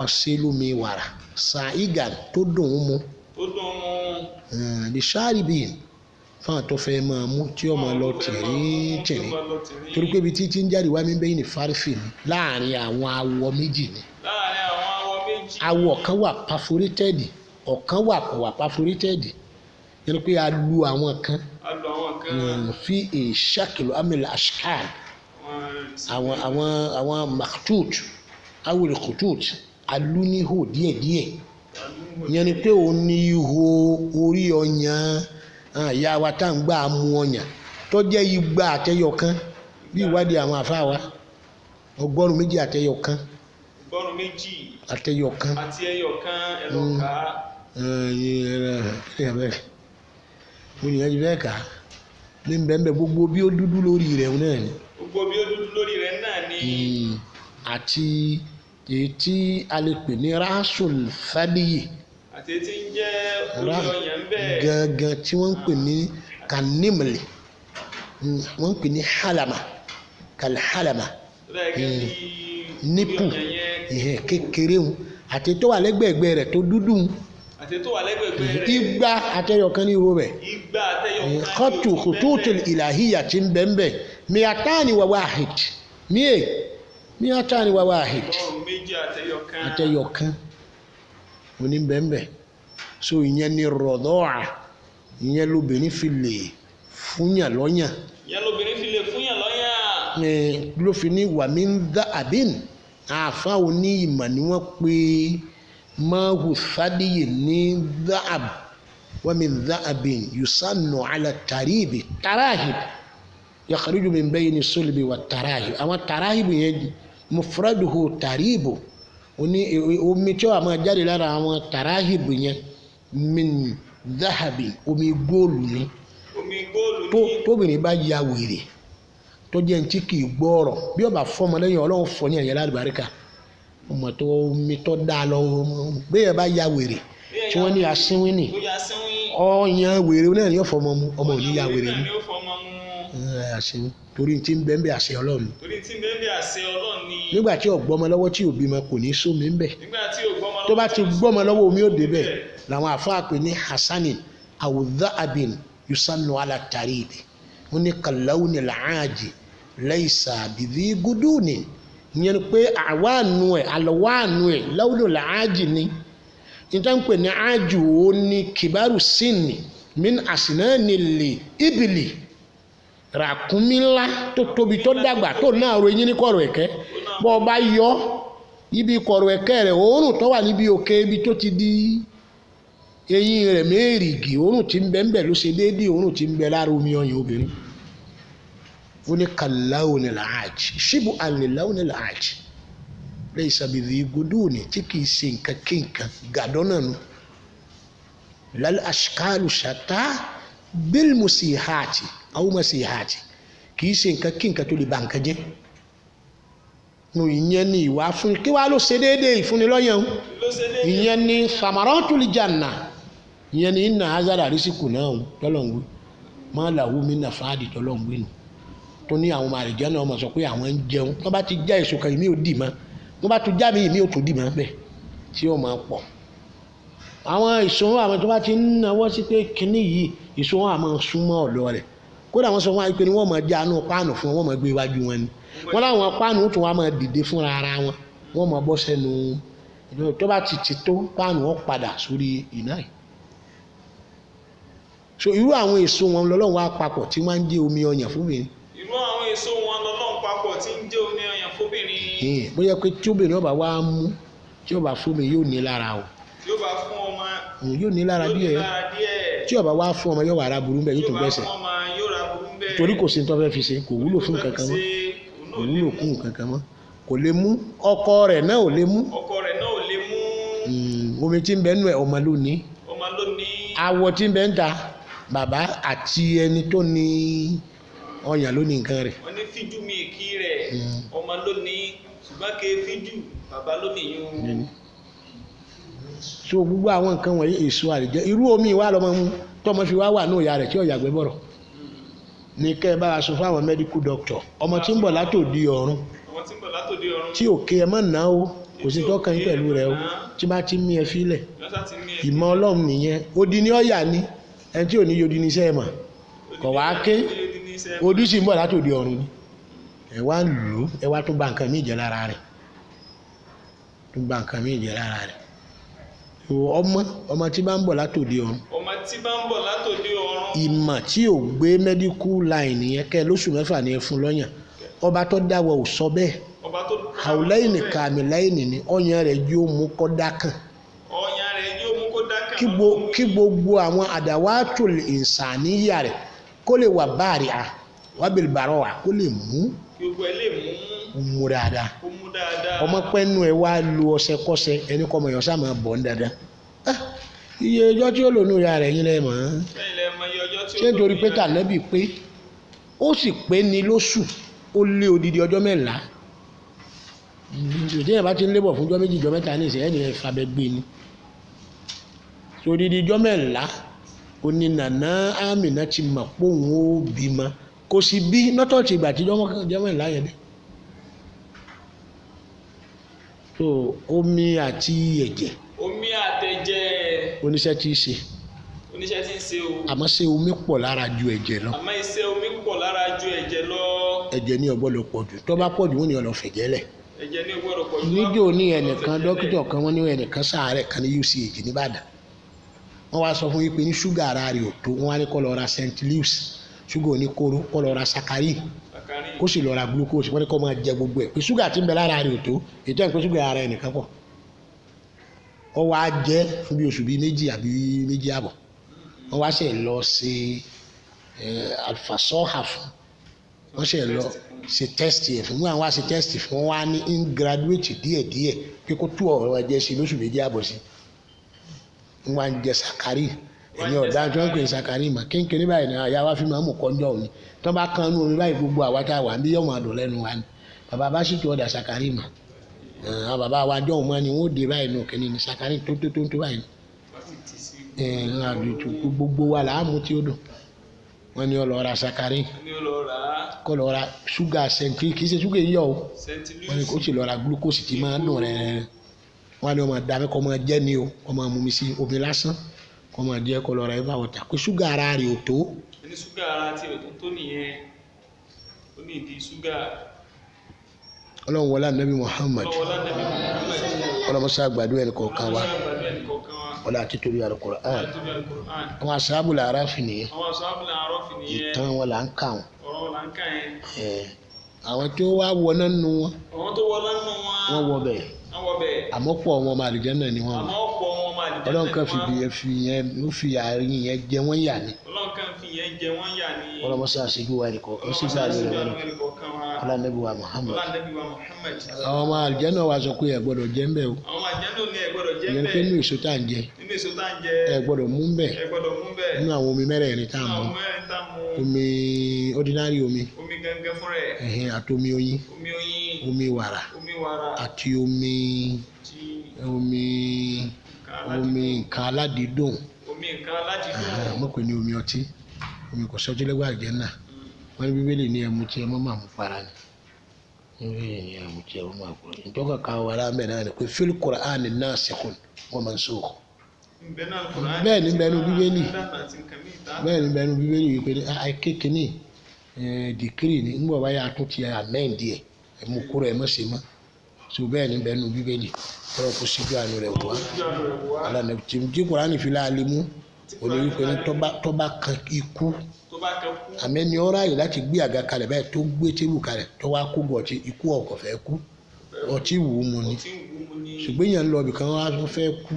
ọ̀ṣẹ́ lómi wàrà sa'igan tó dùn ún mu lisharibin fáwọn tó fẹ́ máa mú tí ó máa lọ tìrín torí pé ibi títí ń jáde wá min bayni farith ni láàrin àwọn awọ méjì ni awọ kan wà perforated ọ̀kan wà kò wà perforated yẹn pé a lu àwọn kan fi ìṣàkìlọ̀ amílà ashkal àwọn maktut awìrì kutut alu ní ihò díẹ̀díẹ̀ yẹn ni pé òun ní ihò orí ọyàn ìyá wa tá à ń gbà mú ọyàn tó jẹ́ igba àtẹyọ kan bí ìwádìí àwọn àfáà wa 100 àtẹyọ kan àtẹyọ kan ẹlọ́ka mo nìyẹn ju bẹ́ẹ̀ kà ní bẹ́ẹ̀ gbogbo bí ó dúdú lórí rẹ̀ náà ni àti èyí tí a lè pè ní rasul fadiyi àti èyí tí ń jẹ́ orí ọyàn bẹ́ẹ̀ gangan tí wọ́n ń pè ní kanimli wọ́n ń pè ní kalhalama nípù kékeré wọn àti tó wà lẹ́gbẹ̀ẹ́gbẹ́ rẹ̀ tó dúdú igba àtẹyọkan ní irú rẹ̀ kọ́tù khututu ìlàhíyà tí ń bẹ́ẹ̀ miatani wa wahid miatani wa wahid àtẹyọkan oní bẹ́ẹ̀ so ìyẹn ni rọ̀dọ́à ìyẹn lóbìnrin fi lè fúnyàn lọ́yàn ló fi ní wàmí ń dá àbín àfa òní ìmọ̀ ni wọ́n pe mahu fadiyi ní dáàb wa min dáàbin yusannu ala taribi tarahib yakhriju min bayni sulbi wa tarahib àwọn tarahib yẹn mufraduhu taribu ó ní omi tí ó wà máa jáde lára àwọn tàràhìbù yẹn min dhahabi omi góòlù ni tóbìnrin bá ya wèrè tó jẹ́ ní tí kì í gbọ́ọ̀rọ̀ bí ó bá fọ́mọ lẹ́yìn ọlọ́run fọ́ ní ẹ̀yẹ lálùbáríkà ọmọ tó omi tó dáa lọ bẹ́ẹ̀ bá ya wèrè tí wọ́n ní asínwín ni ọ̀yàn wèrè náà yóò fọmọ mu ọmọ ò ní ya wèrè mu asínwín torí tí ń bẹ́ẹ̀ àṣẹ ọlọ́run nígbà tí ò gbọ́mọ lọ́wọ́ tí ò bímọ kò ní sómi ń bẹ̀ tó bá ti gbọ́mọ lọ́wọ́ omi ò débẹ̀ làwọn àfáà pè ní hasanin awùdá abin yusannu ala taribi wọ́n ní kàláwùnì làájì laysa bidhi guduni ìyẹn ni pé àwáànú ẹ̀ àlọ́wáànú ẹ̀ láwùlò làájì ni níta ń pè ní ájù ó ní kìbárù sínì min àsìnáàní lè ibìlì ràkúnmí ńlá tó tóbi tó dàgbà tó náà ro eyín ní kọ̀rọ̀ ẹ̀kẹ́ bọ́ ọ bá yọ ibi kọ̀rọ̀ ẹ̀kẹ́ rẹ̀ òórùn tó wà níbi òkè ibi tó ti di eyín rẹ̀ mẹ́rìgì òórùn tí ń bẹ ń bẹ ló ṣe déédéé òórùn tí ń bẹ lára omi ọyàn obìnrin ó ní kàláwùnì làájì ṣíbù àlèláwùnì làájì laysa bidhi guduni tí kìí ṣe nǹkan kí nǹkan gàdọ́ náà nù lal ashkalu shata bil musihati aw masihati kìí ṣe nǹkan kí nǹkan tó lè ba nǹkan jẹ́ nù ìyẹn ní ìwà fún kí wàá ló ṣe déédéé ìfúnnilọ́yàn ìyẹn ní samaratul janna ìyẹn ní inna hazara risiku náà tọ́lọ̀ǹgbé má làwù mí nà fáàdì tọ́lọ̀ǹgbé nù tó ní àwọn ọmọ àlejò náà wọ́n sọ pé àwọn ń jẹun wọ́n bá ti já èso kan ìmí ò dì mọ́ wọ́n bá tún já mi ìmí ò tún dì mọ́ bẹ́ẹ̀ tí ó máa pọ̀ àwọn ìṣòwò àwọn tó bá ti ń náwó sí pé kínní yìí ìṣòwò àmọ́ súnmọ́ ọ̀dọ̀ rẹ̀ kódà wọ́n sọ fún wa pé ni wọ́n máa já inú páànù fún wọn máa gbé iwájú wọn ni wọ́n láwọn páànù tó wá máa dìde fúnra ara wọn wọ́n máa bọ́ sẹ́nu tó bá ti tó páànù wọn padà sórí iná yìí so irú àwọn èso wọn lọ́lọ́run wá papọ̀ tí wọ́n ń jẹ́ omi ọyàn fúnbìnrin irú àwọn èso wọn lọ́lọ́run papọ̀ tí ń jẹ́ omi ọyàn fóbìnrin. bóyá pé tí obìnrin ọba wá mú tí ọba fún mi yóò ní lára o. tí ó bá fún ọmọ yóò ní lára díẹ̀ tí ọba wá fún ọmọ yóò wà ara burú bẹ́ẹ̀ yóò tún gbẹ́sẹ̀ torí kò sí ní tó fẹ́ fi ṣe kò wúlò fún kankan mọ́ kò wúlò fún kankan mọ́ kò lè mú ọkọ rẹ̀ náà ò lè mú omi tí ń bẹ nù ẹ̀ ọmọ lónìí awọ tí ń bẹ ń ta bàbá àti ẹni tó ní ọyàn ló ní nǹkan rẹ̀. wọ́n ní fíjú mi kí rẹ̀ ọmọ ló ní ṣùgbọ́n kí fíjú bàbá ló ní yún. so gbogbo àwọn nǹkan wọ̀nyí èso àlejò irú omi wa lọ́mọ mú tọ́mọ fi wá wà ní òyà rẹ̀ tí ọ̀yà gbẹ bọ̀rọ̀ ní kẹ́ ẹ bá a sọ fún àwọn medical doctor ọmọ tí ń bọ̀ látòdì ọ̀run tí òkè ẹ mọ̀ náà o kò sí tọ́kàn yín pẹ̀lú rẹ o tí bá ti mí ẹ fílẹ̀ ìmọ̀ ọlọ́run nìyẹn odi ní ọ̀yà ni ẹni tí ò ní yodi ní iṣẹ́ ẹ̀ mọ̀ kọ̀ wá ké odi sì ń bọ̀ látòdì ọ̀run ni ẹ wá lò ó ẹ wá tún bà nǹkan míì jẹ́ lára rẹ̀ ọmọ tí bá ń bọ̀ látòdì ọ̀run ìmọ̀ tí ò gbé medical line yẹn kẹ́ lóṣù mẹ́fà ni ẹ fún lọ́yàn ọba tó dáwọ́ ò sọ bẹ́ẹ̀ àwòlẹ́yìn kàmì lẹ́yìn ni ọyàn rẹ̀ yóò mú kọ́ dákàn kí gbogbo àwọn àdáwàtò ìsàníyà rẹ̀ kó lè wà báàrí à wábìlì bàrọ̀ wà kó lè mú mú dáadáa ọmọ pẹ́nu ẹ̀ wá lu ọṣẹ-kọ́ṣẹ ẹni kọ́ ọmọ ìyọ̀sá máa bọ̀ ń dáadáa iye ọjọ́ tí ó lò ní ìyá rẹ̀ yín lẹ́ẹ̀ mọ́ ṣé nítorí pé tànẹ́bì pé ó sì pé ní lóṣù ó lé odidi ọjọ́ mẹ́la ìdíyẹ̀ bá ti ń lébọ̀ fún ọjọ́ méjì ọjọ́ mẹ́ta ní ìsìn ẹ̀ẹ́dì ẹ̀ fàbẹ́ gbé ni so odidi ọjọ́ mẹ́la ó ní nàná Àmínà ti mọ̀ pé òun ó bímọ kò sì bí nọ́tọ̀ọ̀tì ìgbà tí ọjọ́ mẹ́la yẹn dé so omi àti ẹ̀jẹ̀ oníṣẹ́ tí í ṣe o àmọ́ ṣé omi pọ̀ lára ju ẹ̀jẹ̀ lọ ẹ̀jẹ̀ ní ó gbọ́dọ̀ pọ̀ jù tó bá pọ̀ jù wọ́n ní ó lọ fẹ̀jẹ̀ lẹ̀ níjó ní ẹnìkan dókítà kan wọ́n ní ẹnìkan ṣàárẹ̀ kan ní UCH nìbàdàn wọ́n wá sọ fún yín pé ní ṣúgà ara rẹ̀ ò tó wọ́n á ní kó lọ ra St. Louis ṣúgà oníkóró kó lọ ra saccharin kó sì lọ ra glucose wọ́n ní kó máa jẹ gbogbo ẹ̀ pé ṣúgà tí ń bẹ lára rẹ̀ ò tó ètò ẹ̀ pé ṣúgà ara ẹ̀ nìkan pọ̀ wọ́n wá jẹ́ fún bí oṣù bíi 2 àbí 2 àbọ̀ wọ́n wá ṣe lọ sí alfasọ́hà fún wọ́n ṣe lọ ṣe tẹ́sítì ẹ̀ fún àwọn wá ṣe tẹ́sítì fún wa ní in graduate díẹ̀díẹ̀ pé kó tú ọ̀rọ̀ ẹ̀jẹ̀ sí lóṣù méjì àbọ̀ sí wọn á jẹ sàkárì ẹ̀yin ọ̀dà tí wọ́n ń pè sàkárì mà kéńkéń báyìí náà àyà wa fi máa mú kọ́njọ́ òní tó bá kan nú omi báyìí gbogbo àwa tá a wà bí yọ̀mọ̀ àdùn lẹ́nu wa ni bàbá bá sì tó ọ̀dà sàkárì mà àwọn bàbá wa jọ̀ wọn ni wọ́n dé báyìí nù kẹ́ni ní sàkárì tó báyìí gbogbo wa là á mú tí ó dùn wọ́n ní ọlọ́ra sàkárì kọ́ lọ ra ṣúgà sẹ́ńtì kì í ṣe ṣúgà yíyọ o wọ́n ní kó sì lọ ra glucose tí máa ń dùn rẹ̀ wọ́n ní ọmọ dàbí kọ́ máa jẹ́ ni o kọ́ máa mú mi sí omi lásán kọ́ máa jẹ́ kọ́ lọ ra ẹ̀fọ́ àwọ̀tà pé ṣúgà ara rẹ̀ ò tó. ẹni ṣúgà ara tí ò tó nìyẹn ó ní ìdí ṣúgà. ọlọ́run wọlé ànábì Muhammad ọlọ́run sá àgbàdo ẹnì kọ̀ọ̀kan wa ọlá títorí Al-Qur'an àwọn asábùlà aráfin nìyẹn ìtàn wọn là ń kà wọn àwọn tí ó wá wọná nù wọn wọ́n wọ bẹ́ẹ̀ àmọ́ pọ̀ wọn ọmọ àlùjánnà ni wọ́n wọ ọlọ́run kan fi yẹn ó fi àárín yẹn jẹ wọ́n yà ni ọlọ́run sá àṣejù wa ẹnì kọ̀ọ̀kan ó sì gbà lórí wọn ọlá nàbí wa Muhammad àwọn ọmọ àlùjánnà wa sọ pé ẹ gbọ́dọ̀ jẹ ń bẹ o ìyẹn pé nínú èso tá à ń jẹ ẹ gbọ́dọ̀ mú ń bẹ nínú àwọn omi mẹ́rẹ̀ẹ̀rin tá à ń mu omi ordinary omi àti omi oyin omi wàrà àti omi nǹkan aládìídùn mọ̀pẹ́ ní omi ọtí omi kò sọ́jú lẹ́gbàá àlùjánnà wọ́n ní bíbélì ní ẹmu tí ẹ mọ́ máa mú para ni bíbélì ní ẹmu tí ẹ mọ́ máa kúrò nítorí káwọn wàrà mẹ́rin náà ni pé fil Qur'ani nasikhun wa mansukh bẹ́ẹ̀ ni bẹ́ẹ̀ ni bíbélì yìí pé kékeré dìkírì ní ńgbọ̀ báyà tún ti àmẹ́ǹdì ẹ̀ ẹ̀mú kúrò ẹ̀ mọ̀ sí mọ́ so bẹ́ẹ̀ ni bẹ́ẹ̀ ni bíbélì ọ̀rọ̀ kò síjú àánú rẹ̀ wá alànà tí Kùránì fi láàlẹ́ mú olórí pé ní tọ́ba kan ikú àmẹ́ni ọ̀rọ̀ àyè láti gbé àga kalẹ̀ báyìí tó gbé tébù kalẹ̀ tó wá kó bọ̀ ọtí ikú ọkọ̀ fẹ́ kú ọtí wù ú mu ni ṣùgbọ́n yẹn ń lọ ibìkan wọ́n á fẹ́ kú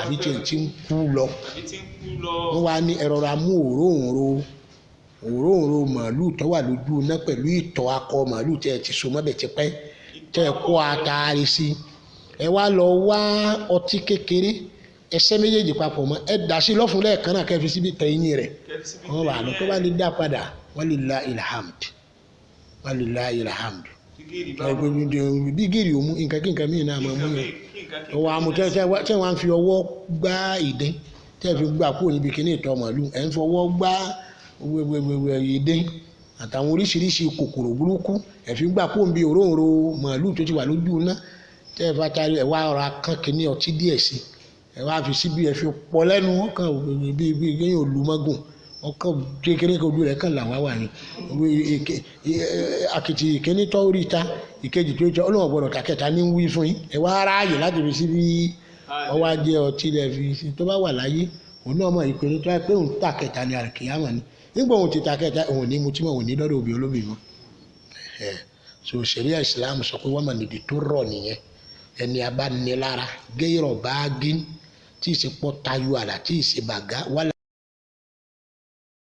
àbí tí ń kú lọ wọ́n wá ní ẹ̀rọ ra mú òróǹro màálù tó wà lójú iná pẹ̀lú ìtọ̀ akọ màálù tẹ́ ẹ ti so mọ́bẹ̀ ti pẹ́ tẹ́ ẹ kó ataare sí ẹ wá lọ wá ọtí kékeré ẹsẹ̀ méjèèjì papọ̀ mọ́ ẹ dà sí lọ́fun lẹ́ẹ̀kan náà kẹfì síbi tẹ̀yìn rẹ̀ wọ́n wà lọ tó bá lè dá padà walillahil hamd bí gírì òmu nǹkan kí nǹkan mìíràn náà máa mú yẹn ọwọ́ àmú tẹ́ wọ́n fi ọwọ́ gbá ìdín tẹ́ fi gbà kúrò níbi kíní ìtọ̀ màálù ẹ̀ ń fọwọ́ gbá ìdín àtàwọn oríṣiríṣi kòkòrò burúkú ẹ̀ fi gbà kúrò níbi òróǹro màálù tó ti wà lójú iná tẹ́ fi atari ẹ̀ wá ọ̀rọ̀ akán kíní ọtí díẹ̀ sí ẹ̀ wá fi síbi ẹ̀ fi pọ̀ lẹ́nu ọkàn bí yẹn olùmọ́gùn ọkàn kékeré ojú rẹ̀ kàn làwọn wà ní àkìtì ìkíní tó rí ta ìkejì tó jẹ́ ọlọ́wọ́ gbọ́dọ̀ kàkẹ́ta ní wí fún yín ẹ̀ wá ráàyè láti fi síbi ọwọ́ ajé ọtí rẹ̀ fi tó bá wà láyé òun náà mọ̀ ìpinnu tó yẹ pé òun tà kẹta ní àkìyàmọ̀ ni nígbà òun ti tà kẹta òun ní mu tí mo òun ní lọ́dọ̀ òbí olóbì mọ́ so ṣẹ̀ríà ìsìlámù sọ pé wọ́n mọ̀ nídìí tó rọ̀ nìyẹn ẹni abánilára gẹ́rọ̀ bá gín tí ì ṣe pọ́ tayọ àlà tí ì ṣe bàgá wálé.